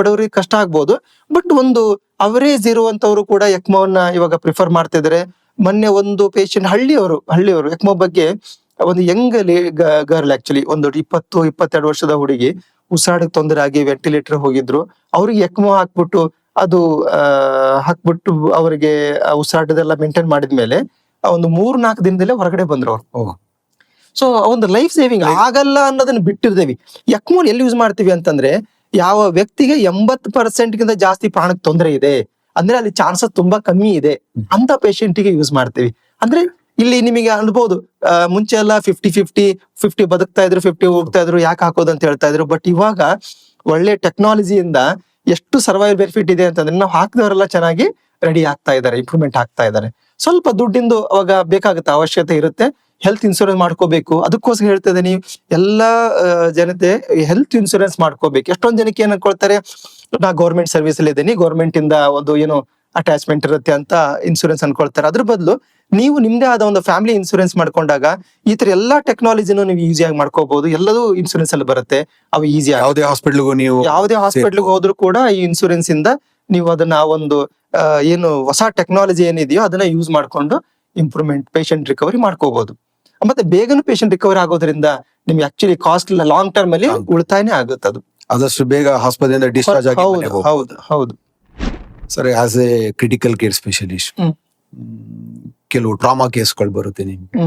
ಬಡವರಿಗೆ ಕಷ್ಟ ಆಗ್ಬೋದು, ಬಟ್ ಒಂದು ಅವರೇಜ್ ಇರುವಂತವ್ರು ಕೂಡ ಎಕ್ಮೋವನ್ನ ಇವಾಗ ಪ್ರಿಫರ್ ಮಾಡ್ತಾ ಇದಾರೆ. ಮೊನ್ನೆ ಒಂದು ಪೇಷಂಟ್ ಹಳ್ಳಿಯವರು ಎಕ್ಮೋ ಬಗ್ಗೆ, ಒಂದು ಯಂಗ್ ಗರ್ಲ್ ಆಕ್ಚುಲಿ, ಒಂದು 20-22 ವರ್ಷದ ಹುಡುಗಿ ಉಸಿರಾಡಕ್ಕೆ ತೊಂದರೆ ಆಗಿ ವೆಂಟಿಲೇಟರ್ ಹೋಗಿದ್ರು. ಅವ್ರಿಗೆ ಎಕ್ಮೋ ಹಾಕ್ಬಿಟ್ಟು ಅವರಿಗೆ ಉಸಿರಾಟದೆಲ್ಲ ಮೇಂಟೈನ್ ಮಾಡಿದ್ಮೇಲೆ ಒಂದು 3-4 ದಿನದಲ್ಲೇ ಹೊರಗಡೆ ಬಂದ್ರು ಅವ್ರು. ಸೊ ಒಂದು ಲೈಫ್ ಸೇವಿಂಗ್ ಆಗಲ್ಲ ಅನ್ನೋದನ್ನ ಬಿಟ್ಟಿರ್ದೇವಿ. ಎಕ್ಮೋ ಎಲ್ಲಿ ಯೂಸ್ ಮಾಡ್ತೀವಿ ಅಂತಂದ್ರೆ, ಯಾವ ವ್ಯಕ್ತಿಗೆ 80% ಗಿಂತ ಜಾಸ್ತಿ ಪ್ರಾಣಕ್ಕೆ ತೊಂದರೆ ಇದೆ ಅಂದ್ರೆ ಅಲ್ಲಿ ಚಾನ್ಸಸ್ ತುಂಬಾ ಕಮ್ಮಿ ಇದೆ ಅಂತ ಪೇಷಂಟಿಗೆ ಯೂಸ್ ಮಾಡ್ತೀವಿ. ಅಂದ್ರೆ ಇಲ್ಲಿ ನಿಮಗೆ ಅನ್ಬೋದು, ಮುಂಚೆ ಎಲ್ಲ 50 ಬದುಕ್ತಾ ಇದ್ರು, 50 ಹೋಗ್ತಾ ಇದ್ರು, ಯಾಕೆ ಹಾಕೋದು ಅಂತ ಹೇಳ್ತಾ ಇದ್ರು. ಬಟ್ ಇವಾಗ ಒಳ್ಳೆ ಟೆಕ್ನಾಲಜಿಯಿಂದ ಎಷ್ಟು ಸರ್ವೈವಲ್ ಬೆನಿಫಿಟ್ ಇದೆ ಅಂತಂದ್ರೆ, ನಾವು ಹಾಕಿದವರೆಲ್ಲ ಚೆನ್ನಾಗಿ ರೆಡಿ ಆಗ್ತಾ ಇದಾರೆ, ಇಂಪ್ರೂವ್ಮೆಂಟ್ ಆಗ್ತಾ ಇದಾರೆ. ಸ್ವಲ್ಪ ದುಡ್ಡಿಂದು ಅವಾಗ ಬೇಕಾಗುತ್ತೆ, ಅವಶ್ಯಕತೆ ಇರುತ್ತೆ. ಹೆಲ್ತ್ ಇನ್ಶೂರೆನ್ಸ್ ಮಾಡ್ಕೋಬೇಕು. ಅದಕ್ಕೋಸ್ಕರ ಹೇಳ್ತಾ ಇದ್ದೀನಿ, ಎಲ್ಲಾ ಜನತೆ ಹೆಲ್ತ್ ಇನ್ಶೂರೆನ್ಸ್ ಮಾಡ್ಕೋಬೇಕು. ಎಷ್ಟೊಂದ್ ಜನಕ್ಕೆ ಏನ್ ಅನ್ಕೊಳ್ತಾರೆ, ನಾ ಗೌರ್ಮೆಂಟ್ ಸರ್ವಿಸ್ ಅಲ್ಲಿ ಇದ್ದೀನಿ, ಗೌರ್ಮೆಂಟ್ ಇಂದ ಒಂದು ಏನೋ ಅಟ್ಯಾಚ್ಮೆಂಟ್ ಇರುತ್ತೆ ಅಂತ ಇನ್ಸೂರೆನ್ಸ್ ಅನ್ಕೊಳ್ತಾರೆ. ಅದ್ರ ಬದಲು ನೀವು ನಿಮ್ದೇ ಆದ ಒಂದು ಫ್ಯಾಮಿಲಿ ಇನ್ಸೂರೆನ್ಸ್ ಮಾಡ್ಕೊಂಡಾಗ ಈ ತರ ಎಲ್ಲಾ ಟೆಕ್ನಾಲಜಿನೂ ನೀವು ಈಸಿಯಾಗಿ ಮಾಡ್ಕೋಬಹುದು. ಎಲ್ಲದೂ ಇನ್ಸೂರೆನ್ಸ್ ಅಲ್ಲಿ ಬರುತ್ತೆ, ಅವು ಈಸಿ. ಯಾವುದೇ ಹಾಸ್ಪಿಟ್ಲ್ಗೂ ನೀವು ಯಾವುದೇ ಹಾಸ್ಪಿಟ್ಲ್ಗೆ ಹೋದ್ರು ಕೂಡ ಈ ಇನ್ಸೂರೆನ್ಸ್ ಇಂದ ನೀವು ಅದನ್ನ ಒಂದು ಏನು ಹೊಸ ಟೆಕ್ನಾಲಜಿ ಏನಿದೆಯೋ ಅದನ್ನ ಯೂಸ್ ಮಾಡ್ಕೊಂಡು ಇಂಪ್ರೂವ್ಮೆಂಟ್ ಪೇಷಂಟ್ ರಿಕವರಿ ಮಾಡ್ಕೋಬಹುದು. ಮತ್ತೆ ಬೇಗನೆ ಪೇಷಂಟ್ ರಿಕವರಿ ಆಗೋದ್ರಿಂದ ನಿಮ್ಗೆ ಆಕ್ಚುಲಿ ಕಾಸ್ಟ್ ಲಾಂಗ್ ಟರ್ಮ್ ಅಲ್ಲಿ ಉಳಿತಾಯನೇ ಆಗುತ್ತೆ. ಅದು ಆದಷ್ಟು ಬೇಗ ಆಸ್ಪತ್ರೆಯಿಂದ ಡಿಸ್ಚಾರ್ಜ್ ಆಗಿ ಮನೆಗೆ ಹೋಗ್ಬೋದು. ಹೌದು ಹೌದು sir, as a critical care specialist, ಕೆಲವು ಟ್ರಾಮಾ ಕೇಸ್ಗಳು ಬರುತ್ತೆ ನಿಮ್ಗೆ.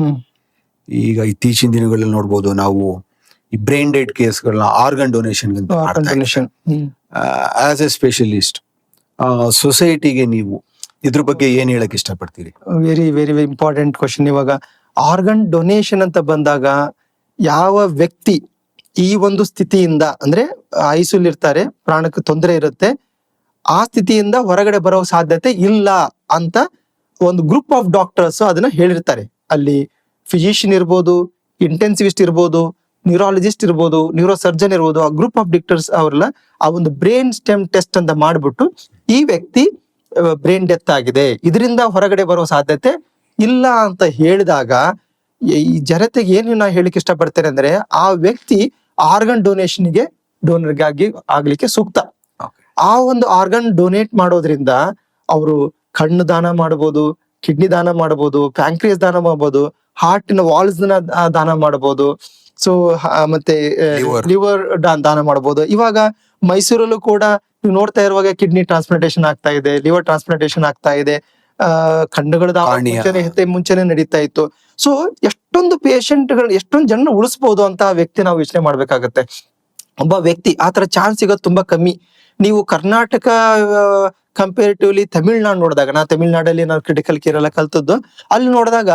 ಈಗ ಇತ್ತೀಚಿನ ದಿನಗಳಲ್ಲಿ ನೋಡ್ಬೋದು ನಾವು ಈ ಬ್ರೈನ್ ಡೆಡ್ ಕೇಸ್ಗಳನ್ನ organ donation as a specialist ಸೊಸೈಟಿಗೆ ನೀವು ಇದ್ರ ಬಗ್ಗೆ ಏನ್ ಹೇಳಕ್ ಇಷ್ಟಪಡ್ತೀರಿ? Very very very important question. ಇವಾಗ ಆರ್ಗನ್ ಡೊನೇಷನ್ ಅಂತ ಬಂದಾಗ ಯಾವ ವ್ಯಕ್ತಿ ಈ ಒಂದು ಸ್ಥಿತಿಯಿಂದ ಅಂದ್ರೆ ಐಸಿಯುಲ್ ಇರ್ತಾರೆ, ಪ್ರಾಣಕ್ಕೆ ತೊಂದರೆ ಇರುತ್ತೆ, ಆ ಸ್ಥಿತಿಯಿಂದ ಹೊರಗಡೆ ಬರೋ ಸಾಧ್ಯತೆ ಇಲ್ಲ ಅಂತ ಒಂದು ಗ್ರೂಪ್ ಆಫ್ ಡಾಕ್ಟರ್ಸ್ ಅದನ್ನ ಹೇಳಿರ್ತಾರೆ. ಅಲ್ಲಿ ಫಿಸಿಷಿಯನ್ ಇರ್ಬೋದು, ಇಂಟೆನ್ಸಿವಿಸ್ಟ್ ಇರ್ಬೋದು, ನ್ಯೂರಾಲಜಿಸ್ಟ್ ಇರ್ಬೋದು, ನ್ಯೂರೋ ಸರ್ಜನ್ ಇರ್ಬೋದು, ಆ ಗ್ರೂಪ್ ಆಫ್ ಡಾಕ್ಟರ್ಸ್ ಅವರೆಲ್ಲ ಆ ಒಂದು ಬ್ರೈನ್ ಸ್ಟೆಮ್ ಟೆಸ್ಟ್ ಅಂತ ಮಾಡ್ಬಿಟ್ಟು ಈ ವ್ಯಕ್ತಿ ಬ್ರೈನ್ ಡೆತ್ ಆಗಿದೆ, ಇದರಿಂದ ಹೊರಗಡೆ ಬರೋ ಸಾಧ್ಯತೆ ಇಲ್ಲ ಅಂತ ಹೇಳಿದಾಗ ಈ ಜನತೆಗೆ ಏನು ನಾ ಹೇಳಿಕ್ಕೆ ಇಷ್ಟಪಡ್ತೇನೆ ಅಂದ್ರೆ ಆ ವ್ಯಕ್ತಿ ಆರ್ಗನ್ ಡೊನೇಷನ್ಗೆ ಡೋನರ್ಗಾಗಿ ಆಗ್ಲಿಕ್ಕೆ ಸೂಕ್ತ. ಆ ಒಂದು ಆರ್ಗನ್ ಡೊನೇಟ್ ಮಾಡೋದ್ರಿಂದ ಅವರು ಕಣ್ಣು ದಾನ ಮಾಡಬಹುದು, ಕಿಡ್ನಿ ದಾನ ಮಾಡಬಹುದು, ಪ್ಯಾಂಕ್ರಿಯಸ್ ದಾನ ಮಾಡಬಹುದು, ಹಾರ್ಟಿನ ವಾಲ್ಸ್ ದಾನ ಮಾಡಬಹುದು, ಸೊ ಮತ್ತೆ ಲಿವರ್ ದಾನ ಮಾಡಬಹುದು. ಇವಾಗ ಮೈಸೂರಲ್ಲೂ ಕೂಡ ನೀವು ನೋಡ್ತಾ ಇರುವಾಗ ಕಿಡ್ನಿ ಟ್ರಾನ್ಸ್ಪ್ಲಾಂಟೇಶನ್ ಆಗ್ತಾ ಇದೆ, ಲಿವರ್ ಟ್ರಾನ್ಸ್ಪ್ಲಾಂಟೇಶನ್ ಆಗ್ತಾ ಇದೆ, ಕಣ್ಣುಗಳ ಮುಂಚೆನೆ ನಡೀತಾ ಇತ್ತು. ಸೊ ಎಷ್ಟೊಂದು ಪೇಷಂಟ್ಗಳು, ಎಷ್ಟೊಂದು ಜನ ಉಳಿಸಬಹುದು ಅಂತ ವ್ಯಕ್ತಿ ನಾವು ಯೋಚನೆ ಮಾಡ್ಬೇಕಾಗತ್ತೆ. ಒಬ್ಬ ವ್ಯಕ್ತಿ ಆತರ ಚಾನ್ಸ್ ಸಿಗೋದು ತುಂಬಾ ಕಮ್ಮಿ. ನೀವು ಕರ್ನಾಟಕ ಕಂಪೇರಿಟಿವ್ಲಿ ತಮಿಳ್ನಾಡು ನೋಡಿದಾಗ, ನಾ ತಮಿಳ್ನಾಡಲ್ಲಿ ನಾವು ಕ್ರಿಟಿಕಲ್ ಕೇರ್ ಎಲ್ಲ ಕಲ್ತದ್ದು, ಅಲ್ಲಿ ನೋಡಿದಾಗ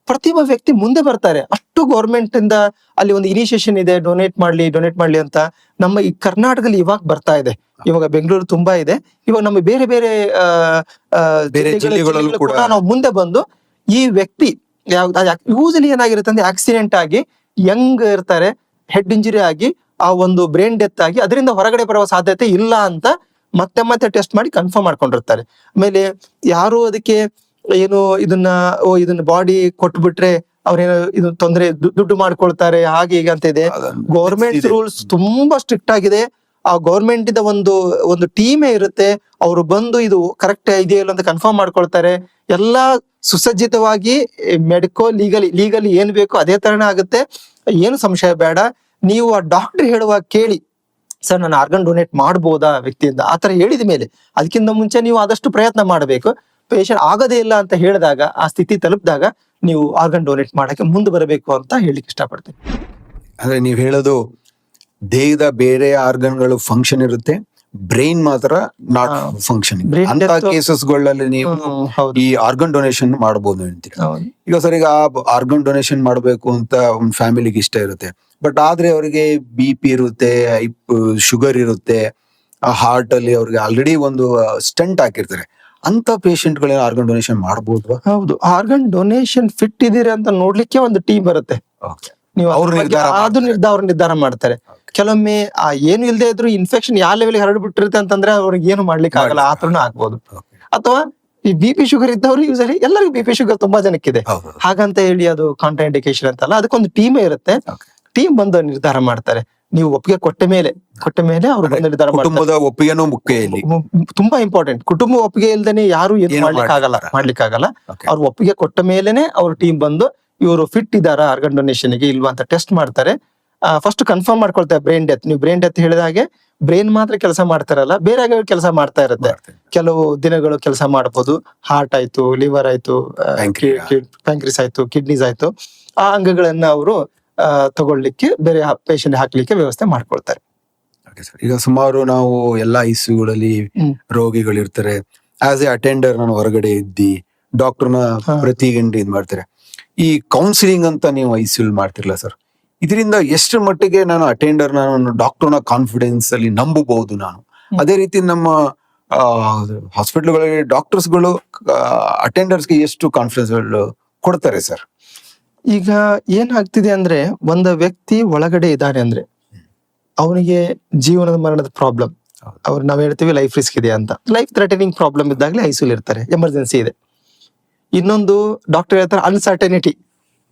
ಪ್ರತಿಯೊಬ್ಬ ವ್ಯಕ್ತಿ ಮುಂದೆ ಬರ್ತಾರೆ. ಅಷ್ಟು ಗೌರ್ಮೆಂಟ್ ಇಂದ ಅಲ್ಲಿ ಒಂದು ಇನಿಷಿಯೇಷನ್ ಇದೆ, ಡೊನೇಟ್ ಮಾಡ್ಲಿ ಅಂತ. ನಮ್ಮ ಈ ಕರ್ನಾಟಕದಲ್ಲಿ ಇವಾಗ ಬರ್ತಾ ಇದೆ, ಇವಾಗ ಬೆಂಗಳೂರು ತುಂಬಾ ಇದೆ, ಇವಾಗ ನಮ್ಮ ಬೇರೆ ಬೇರೆ ಜಿಲ್ಲೆಗಳಲ್ಲೂ ಕೂಡ ನಾವು ಮುಂದೆ ಬಂದು ಈ ವ್ಯಕ್ತಿ ಯೂಸಲಿ ಏನಾಗಿರುತ್ತೆ ಅಂದ್ರೆ ಆಕ್ಸಿಡೆಂಟ್ ಆಗಿ ಯಂಗ್ ಇರ್ತಾರೆ, ಹೆಡ್ ಇಂಜುರಿ ಆಗಿ ಆ ಒಂದು ಬ್ರೈನ್ ಡೆತ್ ಆಗಿ ಅದರಿಂದ ಹೊರಗಡೆ ಬರುವ ಸಾಧ್ಯತೆ ಇಲ್ಲ ಅಂತ ಮತ್ತೆ ಮತ್ತೆ ಟೆಸ್ಟ್ ಮಾಡಿ ಕನ್ಫರ್ಮ್ ಮಾಡ್ಕೊಂಡಿರ್ತಾರೆ. ಆಮೇಲೆ ಯಾರು ಅದಕ್ಕೆ ಏನು ಇದನ್ನ ಬಾಡಿ ಕೊಟ್ಬಿಟ್ರೆ ಅವ್ರೇನೋ ಇದು ತೊಂದರೆ ದುಡ್ಡು ಮಾಡ್ಕೊಳ್ತಾರೆ ಹಾಗೆ ಈಗ ಅಂತ ಇದೆ. ಗೌರ್ಮೆಂಟ್ ರೂಲ್ಸ್ ತುಂಬಾ ಸ್ಟ್ರಿಕ್ಟ್ ಆಗಿದೆ. ಆ ಗೌರ್ಮೆಂಟ್ ಇಂದ ಒಂದು ಟೀಮೇ ಇರುತ್ತೆ, ಅವರು ಬಂದು ಇದು ಕರೆಕ್ಟ್ ಇದೆಯಲ್ಲ ಅಂತ ಕನ್ಫರ್ಮ್ ಮಾಡ್ಕೊಳ್ತಾರೆ. ಎಲ್ಲಾ ಸುಸಜ್ಜಿತವಾಗಿ ಲೀಗಲಿ ಏನ್ ಬೇಕೋ ಅದೇ ತರನೇ ಆಗುತ್ತೆ, ಏನು ಸಂಶಯ ಬೇಡ. ನೀವು ಆ ಡಾಕ್ಟರ್ ಹೇಳುವಾಗ ಕೇಳಿ, ಸರ್ ನಾನು ಆರ್ಗನ್ ಡೊನೇಟ್ ಮಾಡ್ಬೋದಾ ವ್ಯಕ್ತಿಯಿಂದ, ಆತರ ಹೇಳಿದ ಮೇಲೆ ಅದಕ್ಕಿಂತ ಮುಂಚೆ ನೀವು ಆದಷ್ಟು ಪ್ರಯತ್ನ ಮಾಡಬೇಕು. ಪೇಷಂಟ್ ಆಗದೇ ಇಲ್ಲ ಅಂತ ಹೇಳಿದಾಗ, ಆ ಸ್ಥಿತಿ ತಲುಪಿದಾಗ ನೀವು ಆರ್ಗನ್ ಡೊನೇಟ್ ಮಾಡಕ್ಕೆ ಮುಂದೆ ಬರಬೇಕು ಅಂತ ಹೇಳಿಕ್ಕೆ ಇಷ್ಟಪಡ್ತೀನಿ. ಅಂದ್ರೆ ನೀವು ಹೇಳೋದು ದೇಹದ ಬೇರೆ ಆರ್ಗನ್ಗಳು ಫಂಕ್ಷನ್ ಇರುತ್ತೆ, ಬ್ರೈನ್ ಮಾತ್ರ ನಾಟ್ ಫಂಕ್ಷನಿಂಗ್. ಅಂತ ಕೇಸಸ್ಗಳಲ್ಲಿ ನೀವು ಈ ಆರ್ಗನ್ ಡೊನೇಷನ್ ಮಾಡಬಹುದು ಅಂತೀರಿ. ಈಗ ಸರ್, ಈಗ ಆರ್ಗನ್ ಡೊನೇಷನ್ ಮಾಡಬೇಕು ಅಂತ ಒಂದು ಫ್ಯಾಮಿಲಿಗೆ ಇಷ್ಟ ಇರುತ್ತೆ, ಬಟ್ ಆದ್ರೆ ಅವರಿಗೆ BP ಇರುತ್ತೆ, ಶುಗರ್ ಇರುತ್ತೆ, ಹಾರ್ಟ್ ಅಲ್ಲಿ ಅವ್ರಿಗೆ ಆಲ್ರೆಡಿ ಒಂದು ಸ್ಟಂಟ್ ಹಾಕಿರ್ತಾರೆ. ಅಂತ ಪೇಷಂಟ್ ಗಳನ್ನ ಆರ್ಗನ್ ಡೊನೇಷನ್ ಮಾಡಬಹುದು? ಹೌದು, ಆರ್ಗನ್ ಡೊನೇಷನ್ ಫಿಟ್ ಇದೀರಿ ಅಂತ ನೋಡ್ಲಿಕ್ಕೆ ಒಂದು ಟೀಮ್ ಬರುತ್ತೆ. ನೀವು ನಿರ್ಧಾರ ಮಾಡ್ತಾರೆ. ಕೆಲವೊಮ್ಮೆ ಏನು ಇಲ್ಲದೆ ಇದ್ರು ಇನ್ಫೆಕ್ಷನ್ ಯಾವ ಲೆವೆಲ್ ಹರಡ್ಬಿಟ್ಟಿರುತ್ತೆ ಅಂತಂದ್ರೆ ಅವ್ರಿಗೆ ಏನು ಮಾಡ್ಲಿಕ್ಕೆ ಆಗಲ್ಲ, ಆತರನು ಆಗ್ಬೋದು. ಅಥವಾ ಈ BP ಶುಗರ್ ಇದ್ದವ್ರು ಯೂಸಲಿ ಎಲ್ಲರಿಗೂ BP ಶುಗರ್ ತುಂಬಾ ಜನಕ್ಕಿದೆ, ಹಾಗಂತ ಹೇಳಿ ಅದು ಕಾಂಟ್ರಾ ಇಂಡಿಕೇಶನ್ ಅಂತಲ್ಲ. ಅದಕ್ಕೊಂದು ಟೀಮೇ ಇರುತ್ತೆ, ಟೀಮ್ ಬಂದು ನಿರ್ಧಾರ ಮಾಡ್ತಾರೆ. ನೀವು ಒಪ್ಪಿಗೆ ಕೊಟ್ಟ ಮೇಲೆ ಅವ್ರು ಬಂದು ನಿರ್ಧಾರ ಮಾಡ್ತಾರೆ. ಒಪ್ಪಿಗೆನೂ ಮುಖ್ಯ ಇಲ್ಲಿ, ತುಂಬಾ ಇಂಪಾರ್ಟೆಂಟ್. ಕುಟುಂಬ ಒಪ್ಪಿಗೆ ಇಲ್ದೇನೆ ಯಾರು ಏನು ಮಾಡ್ಲಿಕ್ಕಾಗಲ್ಲ. ಅವ್ರು ಒಪ್ಪಿಗೆ ಕೊಟ್ಟ ಮೇಲೆನೆ ಅವ್ರ ಟೀಮ್ ಬಂದು ಇವರು ಫಿಟ್ ಇದಾರ ಆರ್ಗನ್ ಡೊನೇಷನ್ ಗೆ ಇಲ್ವಾ ಅಂತ ಟೆಸ್ಟ್ ಮಾಡ್ತಾರೆ. ಫಸ್ಟ್ ಕನ್ಫರ್ಮ್ ಮಾಡ್ಕೊಳ್ತಾರೆ ಬ್ರೈನ್ ಡೆತ್. ನೀವು ಬ್ರೈನ್ ಡೆತ್ ಹೇಳಿದಾಗೆ ಬ್ರೈನ್ ಮಾತ್ರ ಕೆಲಸ ಮಾಡ್ತಾರಲ್ಲ, ಬೇರೆ ಕೆಲಸ ಮಾಡ್ತಾ ಇರುತ್ತೆ. ಕೆಲವು ದಿನಗಳು ಕೆಲಸ ಮಾಡಬಹುದು. ಹಾರ್ಟ್ ಆಯ್ತು, ಲಿವರ್ ಆಯ್ತು, ಪ್ಯಾಂಕ್ರಿಸ್ ಆಯ್ತು, ಕಿಡ್ನೀಸ್ ಆಯ್ತು, ಆ ಅಂಗಗಳನ್ನ ಅವರು ತಗೊಳ್ಳಿಕ್ಕೆ ಬೇರೆ ಪೇಷಂಟ್ ಹಾಕ್ಲಿಕ್ಕೆ ವ್ಯವಸ್ಥೆ ಮಾಡ್ಕೊಳ್ತಾರೆ. ಈಗ ಸುಮಾರು ನಾವು ಎಲ್ಲಾ ಐಸಿಯುಗಳಲ್ಲಿ ರೋಗಿಗಳಿರ್ತಾರೆ. ಆಸ್ ಎ ಅಟೆಂಡರ್ ನಾನು ಹೊರಗಡೆ ಇದ್ದಿ ಡಾಕ್ಟರ್ನ ಪ್ರತಿ ಗಂಟೆ ಇದ್ ಮಾಡ್ತಾರೆ. ಈ ಕೌನ್ಸಿಲಿಂಗ್ ಅಂತ ನೀವು ಐಸಿಯು ಮಾಡ್ತಿರ್ಲ ಸರ್, ಇದರಿಂದ ಎಷ್ಟು ಮಟ್ಟಿಗೆ ನಾನು ಅಟೆಂಡರ್, ನಾನು ಡಾಕ್ಟರ್ನ ಕಾನ್ಫಿಡೆನ್ಸ್ ಅಲ್ಲಿ ನಂಬಬಹುದು ನಾನು? ಅದೇ ರೀತಿ ನಮ್ಮ ಹಾಸ್ಪಿಟಲ್ಗಳಲ್ಲಿ ಡಾಕ್ಟರ್ಸ್ಗಳು ಅಟೆಂಡರ್ಸ್ಗೆ ಎಷ್ಟು ಕಾನ್ಫಿಡೆನ್ಸ್ ಕೊಡ್ತಾರೆ ಸರ್? ಈಗ ಏನಾಗ್ತಿದೆ ಅಂದ್ರೆ, ಒಂದು ವ್ಯಕ್ತಿ ಒಳಗಡೆ ಇದ್ದಾನೆ ಅಂದ್ರೆ ಅವನಿಗೆ ಜೀವನದ ಮರಣದ ಪ್ರಾಬ್ಲಮ್, ಅವ್ರು ನಾವ್ ಹೇಳ್ತೀವಿ ಲೈಫ್ ರಿಸ್ಕ್ ಇದೆ ಅಂತ. ಲೈಫ್ ಥ್ರೆಟನಿಂಗ್ ಪ್ರಾಬ್ಲಮ್ ಇದ್ದಾಗಲೇ ಐಸಿಯು ಇರ್ತಾರೆ, ಎಮರ್ಜೆನ್ಸಿ ಇದೆ. ಇನ್ನೊಂದು ಡಾಕ್ಟರ್ ಹೇಳ್ತಾರೆ ಅನ್ಸರ್ಟನಿಟಿ,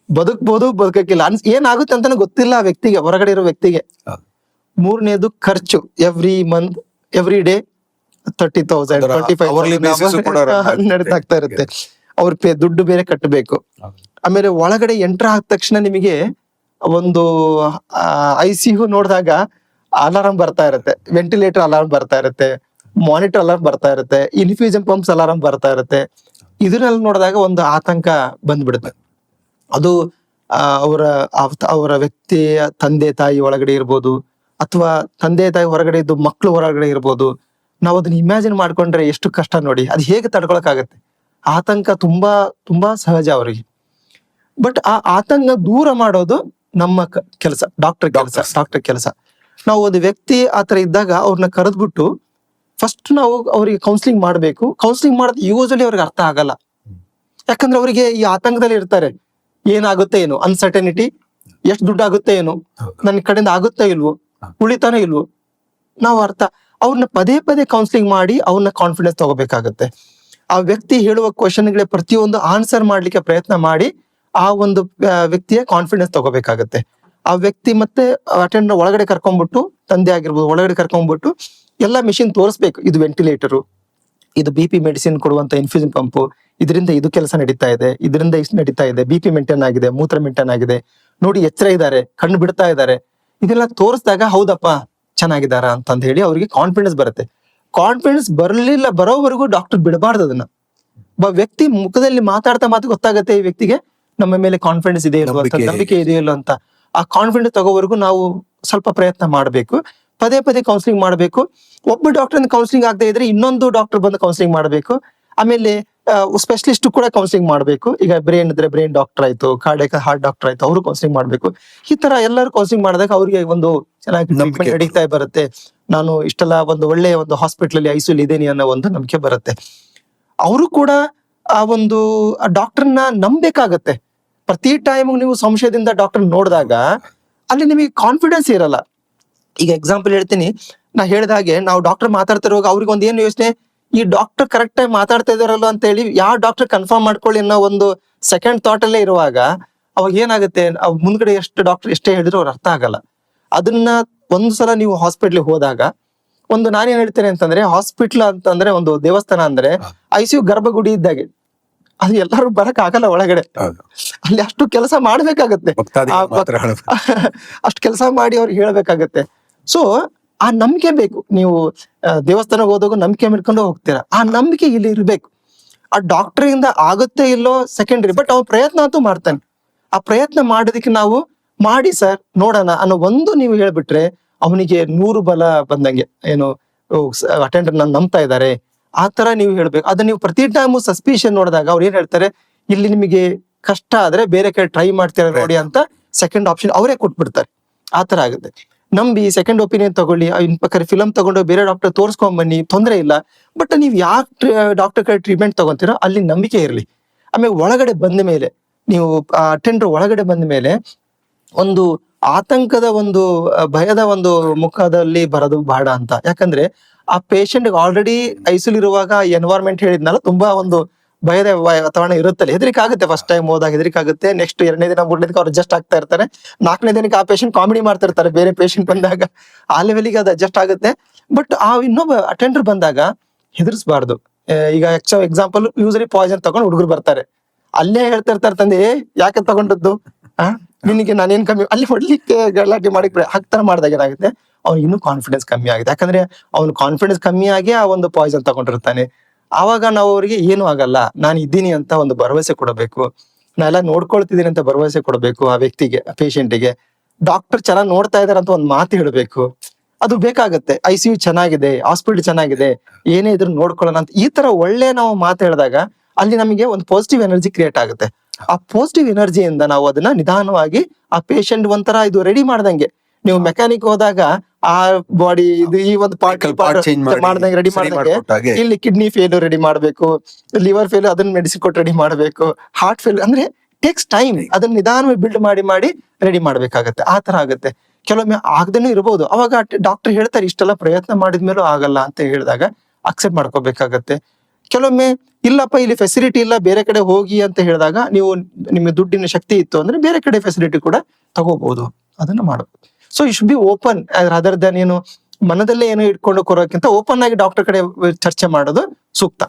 ಬದುಕ್ಬೋದು ಬದುಕಕ್ಕಿಲ್ಲ, ಏನಾಗುತ್ತೆ ಅಂತಾನೆ ಗೊತ್ತಿಲ್ಲ ಆ ವ್ಯಕ್ತಿಗೆ, ಹೊರಗಡೆ ಇರೋ ವ್ಯಕ್ತಿಗೆ. ಮೂರನೇದು ಖರ್ಚು, ಎವ್ರಿ ಮಂತ್ ಎವ್ರಿ ಡೇ 30,000 25,000 ನಡೀತಾಗ್ತಾ ಇರುತ್ತೆ. ಅವ್ರ ದುಡ್ಡು ಬೇರೆ ಕಟ್ಟಬೇಕು. ಆಮೇಲೆ ಒಳಗಡೆ ಎಂಟರ್ ಆದ ತಕ್ಷಣ ನಿಮಗೆ ಒಂದು ICU ನೋಡಿದಾಗ ಅಲಾರಾಮ್ ಬರ್ತಾ ಇರುತ್ತೆ, ವೆಂಟಿಲೇಟರ್ ಅಲಾರಾಮ್ ಬರ್ತಾ ಇರುತ್ತೆ, ಮಾನಿಟರ್ ಅಲಾರಾಮ್ ಬರ್ತಾ ಇರುತ್ತೆ, ಇನ್ಫ್ಯೂಷನ್ ಪಂಪ್ಸ್ ಅಲಾರಾಮ್ ಬರ್ತಾ ಇರುತ್ತೆ. ಇದನ್ನೆಲ್ಲ ನೋಡಿದಾಗ ಒಂದು ಆತಂಕ ಬಂದ್ಬಿಡುತ್ತೆ. ಅದು ಅವರ ವ್ಯಕ್ತಿಯ ತಂದೆ ತಾಯಿ ಒಳಗಡೆ ಇರ್ಬೋದು, ಅಥವಾ ತಂದೆ ತಾಯಿ ಹೊರಗಡೆ ಇದ್ದು ಮಕ್ಕಳು ಹೊರಗಡೆ ಇರ್ಬೋದು. ನಾವು ಅದನ್ನ ಇಮ್ಯಾಜಿನ್ ಮಾಡ್ಕೊಂಡ್ರೆ ಎಷ್ಟು ಕಷ್ಟ ನೋಡಿ. ಅದು ಹೇಗೆ ತಡ್ಕೊಳಕ್ಕಾಗತ್ತೆ? ಆತಂಕ ತುಂಬಾ ತುಂಬಾ ಸಹಜ ಅವರಿಗೆ. ಬಟ್ ಆ ಆತಂಕ ದೂರ ಮಾಡೋದು ನಮ್ಮ ಕೆಲಸ, ಡಾಕ್ಟರ್ ಕೆಲಸ. ನಾವು ಒಂದು ವ್ಯಕ್ತಿ ಆತರ ಇದ್ದಾಗ ಅವ್ರನ್ನ ಕರೆದ್ಬಿಟ್ಟು ಫಸ್ಟ್ ನಾವು ಅವ್ರಿಗೆ ಕೌನ್ಸಿಲಿಂಗ್ ಮಾಡ್ಬೇಕು. ಕೌನ್ಸಿಲಿಂಗ್ ಮಾಡೋದು ಯೂಶಲಿ ಅವ್ರಿಗೆ ಅರ್ಥ ಆಗಲ್ಲ, ಯಾಕಂದ್ರೆ ಅವರಿಗೆ ಈ ಆತಂಕದಲ್ಲಿ ಇರ್ತಾರೆ. ಏನಾಗುತ್ತೆ ಏನು, ಅನ್ಸರ್ಟನಿಟಿ, ಎಷ್ಟು ದುಡ್ಡು ಆಗುತ್ತೆ ಏನು, ನನ್ನ ಕಡೆಯಿಂದ ಆಗುತ್ತಾ ಇಲ್ವೋ, ಉಳಿತಾನೆ ಇಲ್ವೋ. ನಾವು ಅವ್ರನ್ನ ಪದೇ ಪದೇ ಕೌನ್ಸಿಲಿಂಗ್ ಮಾಡಿ ಅವ್ರನ್ನ ಕಾನ್ಫಿಡೆನ್ಸ್ ತಗೋಬೇಕಾಗತ್ತೆ. ಆ ವ್ಯಕ್ತಿ ಹೇಳುವ ಕ್ವಶನ್ಗಳಿಗೆ ಪ್ರತಿಯೊಂದು ಆನ್ಸರ್ ಮಾಡ್ಲಿಕ್ಕೆ ಪ್ರಯತ್ನ ಮಾಡಿ ಆ ಒಂದು ವ್ಯಕ್ತಿಯ ಕಾನ್ಫಿಡೆನ್ಸ್ ತಗೋಬೇಕಾಗತ್ತೆ. ಆ ವ್ಯಕ್ತಿ ಮತ್ತೆ ಅಟೆಂಡರ್ ಒಳಗಡೆ ಕರ್ಕೊಂಡ್ಬಿಟ್ಟು, ತಂದೆ ಆಗಿರ್ಬೋದು, ಒಳಗಡೆ ಕರ್ಕೊಂಡ್ಬಿಟ್ಟು ಎಲ್ಲ ಮಿಷಿನ್ ತೋರಿಸ್ಬೇಕು. ಇದು ವೆಂಟಿಲೇಟರು, ಇದು BP ಮೆಡಿಸಿನ್ ಕೊಡುವಂತ ಇನ್ಫ್ಯೂಷನ್ ಪಂಪು, ಇದರಿಂದ ಇದು ಕೆಲಸ ನಡೀತಾ ಇದೆ, ಇದರಿಂದ ಇಷ್ಟು ನಡೀತಾ ಇದೆ, BP ಮೇಂಟೈನ್ ಆಗಿದೆ, ಮೂತ್ರ ಮೇಂಟೈನ್ ಆಗಿದೆ, ನೋಡಿ ಎಚ್ಚರ ಇದ್ದಾರೆ, ಕಣ್ಣು ಬಿಡ್ತಾ ಇದ್ದಾರೆ. ಇದೆಲ್ಲ ತೋರಿಸಿದಾಗ ಹೌದಪ್ಪ ಚೆನ್ನಾಗಿದಾರ ಅಂತಂದ ಹೇಳಿ ಅವ್ರಿಗೆ ಕಾನ್ಫಿಡೆನ್ಸ್ ಬರುತ್ತೆ. ಕಾನ್ಫಿಡೆನ್ಸ್ ಬರೋವರೆಗೂ ಡಾಕ್ಟರ್ ಬಿಡಬಾರ್ದು ಅದನ್ನ. ವ್ಯಕ್ತಿ ಮುಖದಲ್ಲಿ ಮಾತಾಡ್ತಾ ಗೊತ್ತಾಗತ್ತೆ ಈ ವ್ಯಕ್ತಿಗೆ ನಮ್ಮ ಮೇಲೆ ಕಾನ್ಫಿಡೆನ್ಸ್ ಇದೆ ಇಲ್ವೋ ಅಂತ, ನಂಬಿಕೆ ಇದೆಯೋ ಇಲ್ಲೋ ಅಂತ. ಆ ಕಾನ್ಫಿಡೆನ್ಸ್ ತಗೋವರೆಗೂ ನಾವು ಸ್ವಲ್ಪ ಪ್ರಯತ್ನ ಮಾಡಬೇಕು, ಪದೇ ಪದೇ ಕೌನ್ಸಿಲಿಂಗ್ ಮಾಡಬೇಕು. ಒಬ್ಬ ಡಾಕ್ಟರ್ ಕೌನ್ಸಿಲಿಂಗ್ ಆಗದೆ ಇದ್ರೆ ಇನ್ನೊಂದು ಡಾಕ್ಟರ್ ಬಂದು ಕೌನ್ಸಿಲಿಂಗ್ ಮಾಡಬೇಕು. ಆಮೇಲೆ ಸ್ಪೆಷಲಿಸ್ಟ್ ಕೂಡ ಕೌನ್ಸಿಲಿಂಗ್ ಮಾಡಬೇಕು. ಈಗ ಬ್ರೈನ್ ಇದ್ರೆ ಬ್ರೈನ್ ಡಾಕ್ಟರ್ ಆಯ್ತು, ಕಾರ್ಡಿಯಾಕ್ ಹಾರ್ಟ್ ಡಾಕ್ಟರ್ ಆಯ್ತು, ಅವರು ಕೌನ್ಸಿಲಿಂಗ್ ಮಾಡಬೇಕು. ಈ ತರ ಎಲ್ಲರೂ ಕೌನ್ಸಿಲಿಂಗ್ ಮಾಡಿದಾಗ ಅವ್ರಿಗೆ ಒಂದು ಚೆನ್ನಾಗಿ ಟ್ರೀಟ್ಮೆಂಟ್ ನಡೀತಾ ಬರುತ್ತೆ. ನಾನು ಇಷ್ಟೆಲ್ಲ ಒಂದು ಒಳ್ಳೆಯ ಒಂದು ಹಾಸ್ಪಿಟಲ್ ಅಲ್ಲಿ ICU ಇದೇನಿ ಅನ್ನೋ ಒಂದು ನಂಬಿಕೆ ಬರುತ್ತೆ. ಅವರು ಕೂಡ ಆ ಒಂದು ಡಾಕ್ಟರ್ನ ನಂಬೇಕಾಗತ್ತೆ. ಪ್ರತಿ ಟೈಮ್ ನೀವು ಸಂಶಯದಿಂದ ಡಾಕ್ಟರ್ ನೋಡಿದಾಗ ಅಲ್ಲಿ ನಿಮಗೆ ಕಾನ್ಫಿಡೆನ್ಸ್ ಇರಲ್ಲ. ಈಗ ಎಕ್ಸಾಂಪಲ್ ಹೇಳ್ತೀನಿ, ನಾ ಹೇಳಿದ ಹಾಗೆ ನಾವು ಡಾಕ್ಟರ್ ಮಾತಾಡ್ತಿರುವಾಗ ಅವ್ರಿಗೆ ಒಂದು ಏನು ಯೋಚನೆ, ಈ ಡಾಕ್ಟರ್ ಕರೆಕ್ಟ್ ಆಗಿ ಮಾತಾಡ್ತಾ ಇದಾರಲ್ಲ ಅಂತ ಹೇಳಿ ಯಾವ ಡಾಕ್ಟರ್ ಕನ್ಫರ್ಮ್ ಮಾಡ್ಕೊಳ್ಳಿ ಅನ್ನೋ ಒಂದು ಸೆಕೆಂಡ್ ಥಾಟ್ ಅಲ್ಲೇ ಇರುವಾಗ ಅವಾಗ ಏನಾಗುತ್ತೆ, ಮುಂದ್ಗಡೆ ಎಷ್ಟು ಡಾಕ್ಟರ್ ಎಷ್ಟೇ ಹೇಳಿದ್ರು ಅವ್ರ ಅರ್ಥ ಆಗಲ್ಲ. ಅದನ್ನ ಒಂದ್ಸಲ ನೀವು ಹಾಸ್ಪಿಟ್ಲಿಗೆ ಹೋದಾಗ ಒಂದು ನಾನೇನ್ ಹೇಳ್ತೇನೆ ಅಂತಂದ್ರೆ, ಹಾಸ್ಪಿಟ್ಲ್ ಅಂತಂದ್ರೆ ಒಂದು ದೇವಸ್ಥಾನ ಅಂದ್ರೆ ICU ಗರ್ಭಗುಡಿ ಇದ್ದಾಗೆ. ಅದು ಎಲ್ಲರೂ ಬರಕ್ ಆಗಲ್ಲ ಒಳಗಡೆ, ಅಲ್ಲಿ ಅಷ್ಟು ಕೆಲಸ ಮಾಡ್ಬೇಕಾಗತ್ತೆ, ಅಷ್ಟು ಕೆಲಸ ಮಾಡಿ ಅವ್ರಿಗೆ ಹೇಳ್ಬೇಕಾಗತ್ತೆ. ಸೊ ಆ ನಂಬಿಕೆ ಬೇಕು. ನೀವು ದೇವಸ್ಥಾನಕ್ಕೆ ಹೋದಾಗ ನಂಬಿಕೆ ಮಾಡ್ಕೊಂಡು ಹೋಗ್ತೀರಾ, ಆ ನಂಬಿಕೆ ಇಲ್ಲಿ ಇರ್ಬೇಕು. ಆ ಡಾಕ್ಟರ್ ಇಂದ ಆಗುತ್ತೆ ಇಲ್ಲೋ ಸೆಕೆಂಡರಿ, ಬಟ್ ಅವ್ನ ಪ್ರಯತ್ನ ಅಂತೂ ಮಾಡ್ತಾನೆ. ಆ ಪ್ರಯತ್ನ ಮಾಡೋದಕ್ಕೆ ನಾವು ಮಾಡಿ ಸರ್ ನೋಡೋಣ ಅನ್ನೋ ಒಂದು ನೀವು ಹೇಳ್ಬಿಟ್ರೆ ಅವನಿಗೆ 100 ಬಲ ಬಂದಂಗೆ. ಏನು ಅಟೆಂಡರ್ ನಾನು ನಂಬ್ತಾ ಇದ್ದಾರೆ ಆ ತರ ನೀವು ಹೇಳ್ಬೇಕು. ಅದನ್ನ ನೀವು ಪ್ರತಿ ಟೈಮು ಸಸ್ಪಿಷನ್ ನೋಡಿದಾಗ ಅವ್ರು ಏನ್ ಹೇಳ್ತಾರೆ, ಇಲ್ಲಿ ನಿಮಗೆ ಕಷ್ಟ ಆದ್ರೆ ಬೇರೆ ಕಡೆ ಟ್ರೈ ಮಾಡ್ತೀರಾ ನೋಡಿ ಅಂತ ಸೆಕೆಂಡ್ ಆಪ್ಷನ್ ಅವರೇ ಕೊಟ್ಬಿಡ್ತಾರೆ. ಆ ತರ ಆಗುತ್ತೆ. ನಂಬಿ ಸೆಕೆಂಡ್ ಒಪಿನಿಯನ್ ತಗೊಳ್ಳಿ, ಬೇಕಾದ್ರೆ ಫಿಲಮ್ ತಗೊಂಡು ಬೇರೆ ಡಾಕ್ಟರ್ ತೋರಿಸ್ಕೊಂಡ್ ಬನ್ನಿ, ತೊಂದರೆ ಇಲ್ಲ. ಬಟ್ ನೀವು ಯಾಕೆ ಡಾಕ್ಟರ್ ಕಡೆ ಟ್ರೀಟ್ಮೆಂಟ್ ತಗೊಂತೀರೋ ಅಲ್ಲಿ ನಂಬಿಕೆ ಇರಲಿ. ಆಮೇಲೆ ಒಳಗಡೆ ಬಂದ ಮೇಲೆ ನೀವು ಅಟೆಂಡರ್ ಒಳಗಡೆ ಬಂದ ಮೇಲೆ ಒಂದು ಆತಂಕದ ಒಂದು ಭಯದ ಒಂದು ಮುಖದಲ್ಲಿ ಬರೋದು ಬೇಡ ಅಂತ. ಯಾಕಂದ್ರೆ ಆ ಪೇಷಂಟ್ ಆಲ್ರೆಡಿ ICU ಇರುವಾಗ ಎನ್ವೈರ್ಮೆಂಟ್ ಹೇಳಿದ್ನಲ್ಲ, ತುಂಬಾ ಒಂದು ಭಯದ ವಾತಾವರಣ ಇರುತ್ತಲ್ಲ, ಹೆದರಿಕೆ ಆಗುತ್ತೆ. ಫಸ್ಟ್ ಟೈಮ್ ಹೋದಾಗ ಹೆದರಿಕೆ ಆಗುತ್ತೆ. ನೆಕ್ಸ್ಟ್ 2ನೇ ದಿನ 3ನೇ ದಿನ ಅವ್ರು ಅಡ್ಜಸ್ಟ್ ಆಗ್ತಾ ಇರ್ತಾರೆ. 4ನೇ ದಿನಕ್ಕೆ ಆ ಪೇಷಂಟ್ ಕಾಮಿಡಿ ಮಾಡ್ತಾ ಇರ್ತಾರೆ ಬೇರೆ ಪೇಷಂಟ್ ಬಂದಾಗ, ಆ ಲೆವೆಲ್ಗೆ ಅದು ಅಡ್ಜಸ್ಟ್ ಆಗುತ್ತೆ. ಬಟ್ ಆ ಇನ್ನೊಬ್ಬ ಅಟೆಂಡರ್ ಬಂದಾಗ ಹೆದರ್ಸ್ಬಾರ್ದು. ಈಗ ಎಕ್ಸಾಂಪಲ್ ಯೂಸಲಿ ಪಾಯ್ಸನ್ ತಗೊಂಡು ಹುಡುಗರು ಬರ್ತಾರೆ, ಅಲ್ಲೇ ಹೇಳ್ತಾ ಇರ್ತಾರೆ ತಂದೆ ಯಾಕೆ ತಗೊಂಡದ್ದು, ನಿನಗೆ ನಾನೇನ್ ಕಮ್ಮಿ, ಅಲ್ಲಿ ಹೊಡ್ಲಿಕ್ಕೆ ಗಲಾಟೆ ಮಾಡಿ ಹಾಕ್ತಾರ ಮಾಡಿದಾಗ ಏನಾಗುತ್ತೆ, ಅವ್ನಿಗೆ ಇನ್ನೂ ಕಾನ್ಫಿಡೆನ್ಸ್ ಕಮ್ಮಿ ಆಗಿದೆ. ಯಾಕಂದ್ರೆ ಅವ್ನು ಕಾನ್ಫಿಡೆನ್ಸ್ ಕಮ್ಮಿ ಆಗಿ ಆ ಒಂದು ಪಾಯ್ಸನ್ ತಗೊಂಡಿರ್ತಾನೆ. ಆವಾಗ ನಾವು ಅವ್ರಿಗೆ ಏನು ಆಗಲ್ಲ, ನಾನು ಇದ್ದೀನಿ ಅಂತ ಒಂದು ಭರವಸೆ ಕೊಡಬೇಕು, ನಾ ಎಲ್ಲ ನೋಡ್ಕೊಳ್ತಿದ್ದೀನಿ ಅಂತ ಭರವಸೆ ಕೊಡಬೇಕು ಆ ವ್ಯಕ್ತಿಗೆ, ಪೇಷಂಟಿಗೆ. ಡಾಕ್ಟರ್ ಚೆನ್ನಾಗಿ ನೋಡ್ತಾ ಇದಾರೆ ಅಂತ ಒಂದು ಮಾತು ಹೇಳ್ಬೇಕು, ಅದು ಬೇಕಾಗತ್ತೆ. ICU ಚೆನ್ನಾಗಿದೆ, ಹಾಸ್ಪಿಟಲ್ ಚೆನ್ನಾಗಿದೆ, ಏನೇ ಇದ್ರು ನೋಡ್ಕೊಳ್ಳೋಣ ಅಂತ ಈ ತರ ಒಳ್ಳೆ ನಾವು ಮಾತು ಹೇಳಿದಾಗ ಅಲ್ಲಿ ನಮಗೆ ಒಂದು ಪಾಸಿಟಿವ್ ಎನರ್ಜಿ ಕ್ರಿಯೇಟ್ ಆಗುತ್ತೆ. ಆ ಪಾಸಿಟಿವ್ ಎನರ್ಜಿಯಿಂದ ನಾವು ಅದನ್ನ ನಿಧಾನವಾಗಿ ಆ ಪೇಷಂಟ್ ಒಂಥರ ಇದು ರೆಡಿ ಮಾಡ್ದಂಗೆ. ನೀವು ಮೆಕ್ಯಾನಿಕ್ ಹೋದಾಗ ಆ ಬಾಡಿ ಇದು ಈ ಒಂದು ಪಾರ್ಟ್ ಮಾಡ್ದಂಗೆ ರೆಡಿ ಮಾಡ್ದಂಗೆ ಇಲ್ಲಿ ಕಿಡ್ನಿ ಫೇಲ್ ರೆಡಿ ಮಾಡ್ಬೇಕು, ಲಿವರ್ ಫೇಲ್ ಅದನ್ನ ಮೆಡಿಸಿನ್ ಕೊಟ್ಟು ರೆಡಿ ಮಾಡ್ಬೇಕು, ಹಾರ್ಟ್ ಫೇಲ್ ಅಂದ್ರೆ ಟೇಕ್ಸ್ ಟೈಮ್. ಅದನ್ನ ನಿಧಾನವಾಗಿ ಬಿಲ್ಡ್ ಮಾಡಿ ರೆಡಿ ಮಾಡ್ಬೇಕಾಗತ್ತೆ. ಆ ತರ ಆಗುತ್ತೆ. ಕೆಲವೊಮ್ಮೆ ಆಗದೇನೆ ಇರ್ಬೋದು. ಅವಾಗ ಡಾಕ್ಟರ್ ಹೇಳ್ತಾರೆ ಇಷ್ಟೆಲ್ಲ ಪ್ರಯತ್ನ ಮಾಡಿದ್ಮೇಲೂ ಆಗಲ್ಲ ಅಂತ ಹೇಳಿದಾಗ ಅಕ್ಸೆಪ್ಟ್ ಮಾಡ್ಕೋಬೇಕಾಗತ್ತೆ. ಕೆಲವೊಮ್ಮೆ ಇಲ್ಲಪ್ಪ ಇಲ್ಲಿ ಫೆಸಿಲಿಟಿ ಇಲ್ಲ, ಬೇರೆ ಕಡೆ ಹೋಗಿ ಅಂತ ಹೇಳಿದಾಗ ನೀವು ನಿಮಗೆ ದುಡ್ಡಿನ ಶಕ್ತಿ ಇತ್ತು ಅಂದ್ರೆ ಬೇರೆ ಕಡೆ ಫೆಸಿಲಿಟಿ ಕೂಡ ತಗೋಬಹುದು, ಅದನ್ನ ಮಾಡಬಹುದು. So you should be open other than ಏನು ಮನದಲ್ಲೇ ಏನೋ ಇಟ್ಕೊಂಡು ಕೊರೋಕ್ಕಿಂತ ಓಪನ್ ಆಗಿ ಡಾಕ್ಟರ್ ಕಡೆ ಚರ್ಚೆ ಮಾಡೋದು ಸೂಕ್ತ.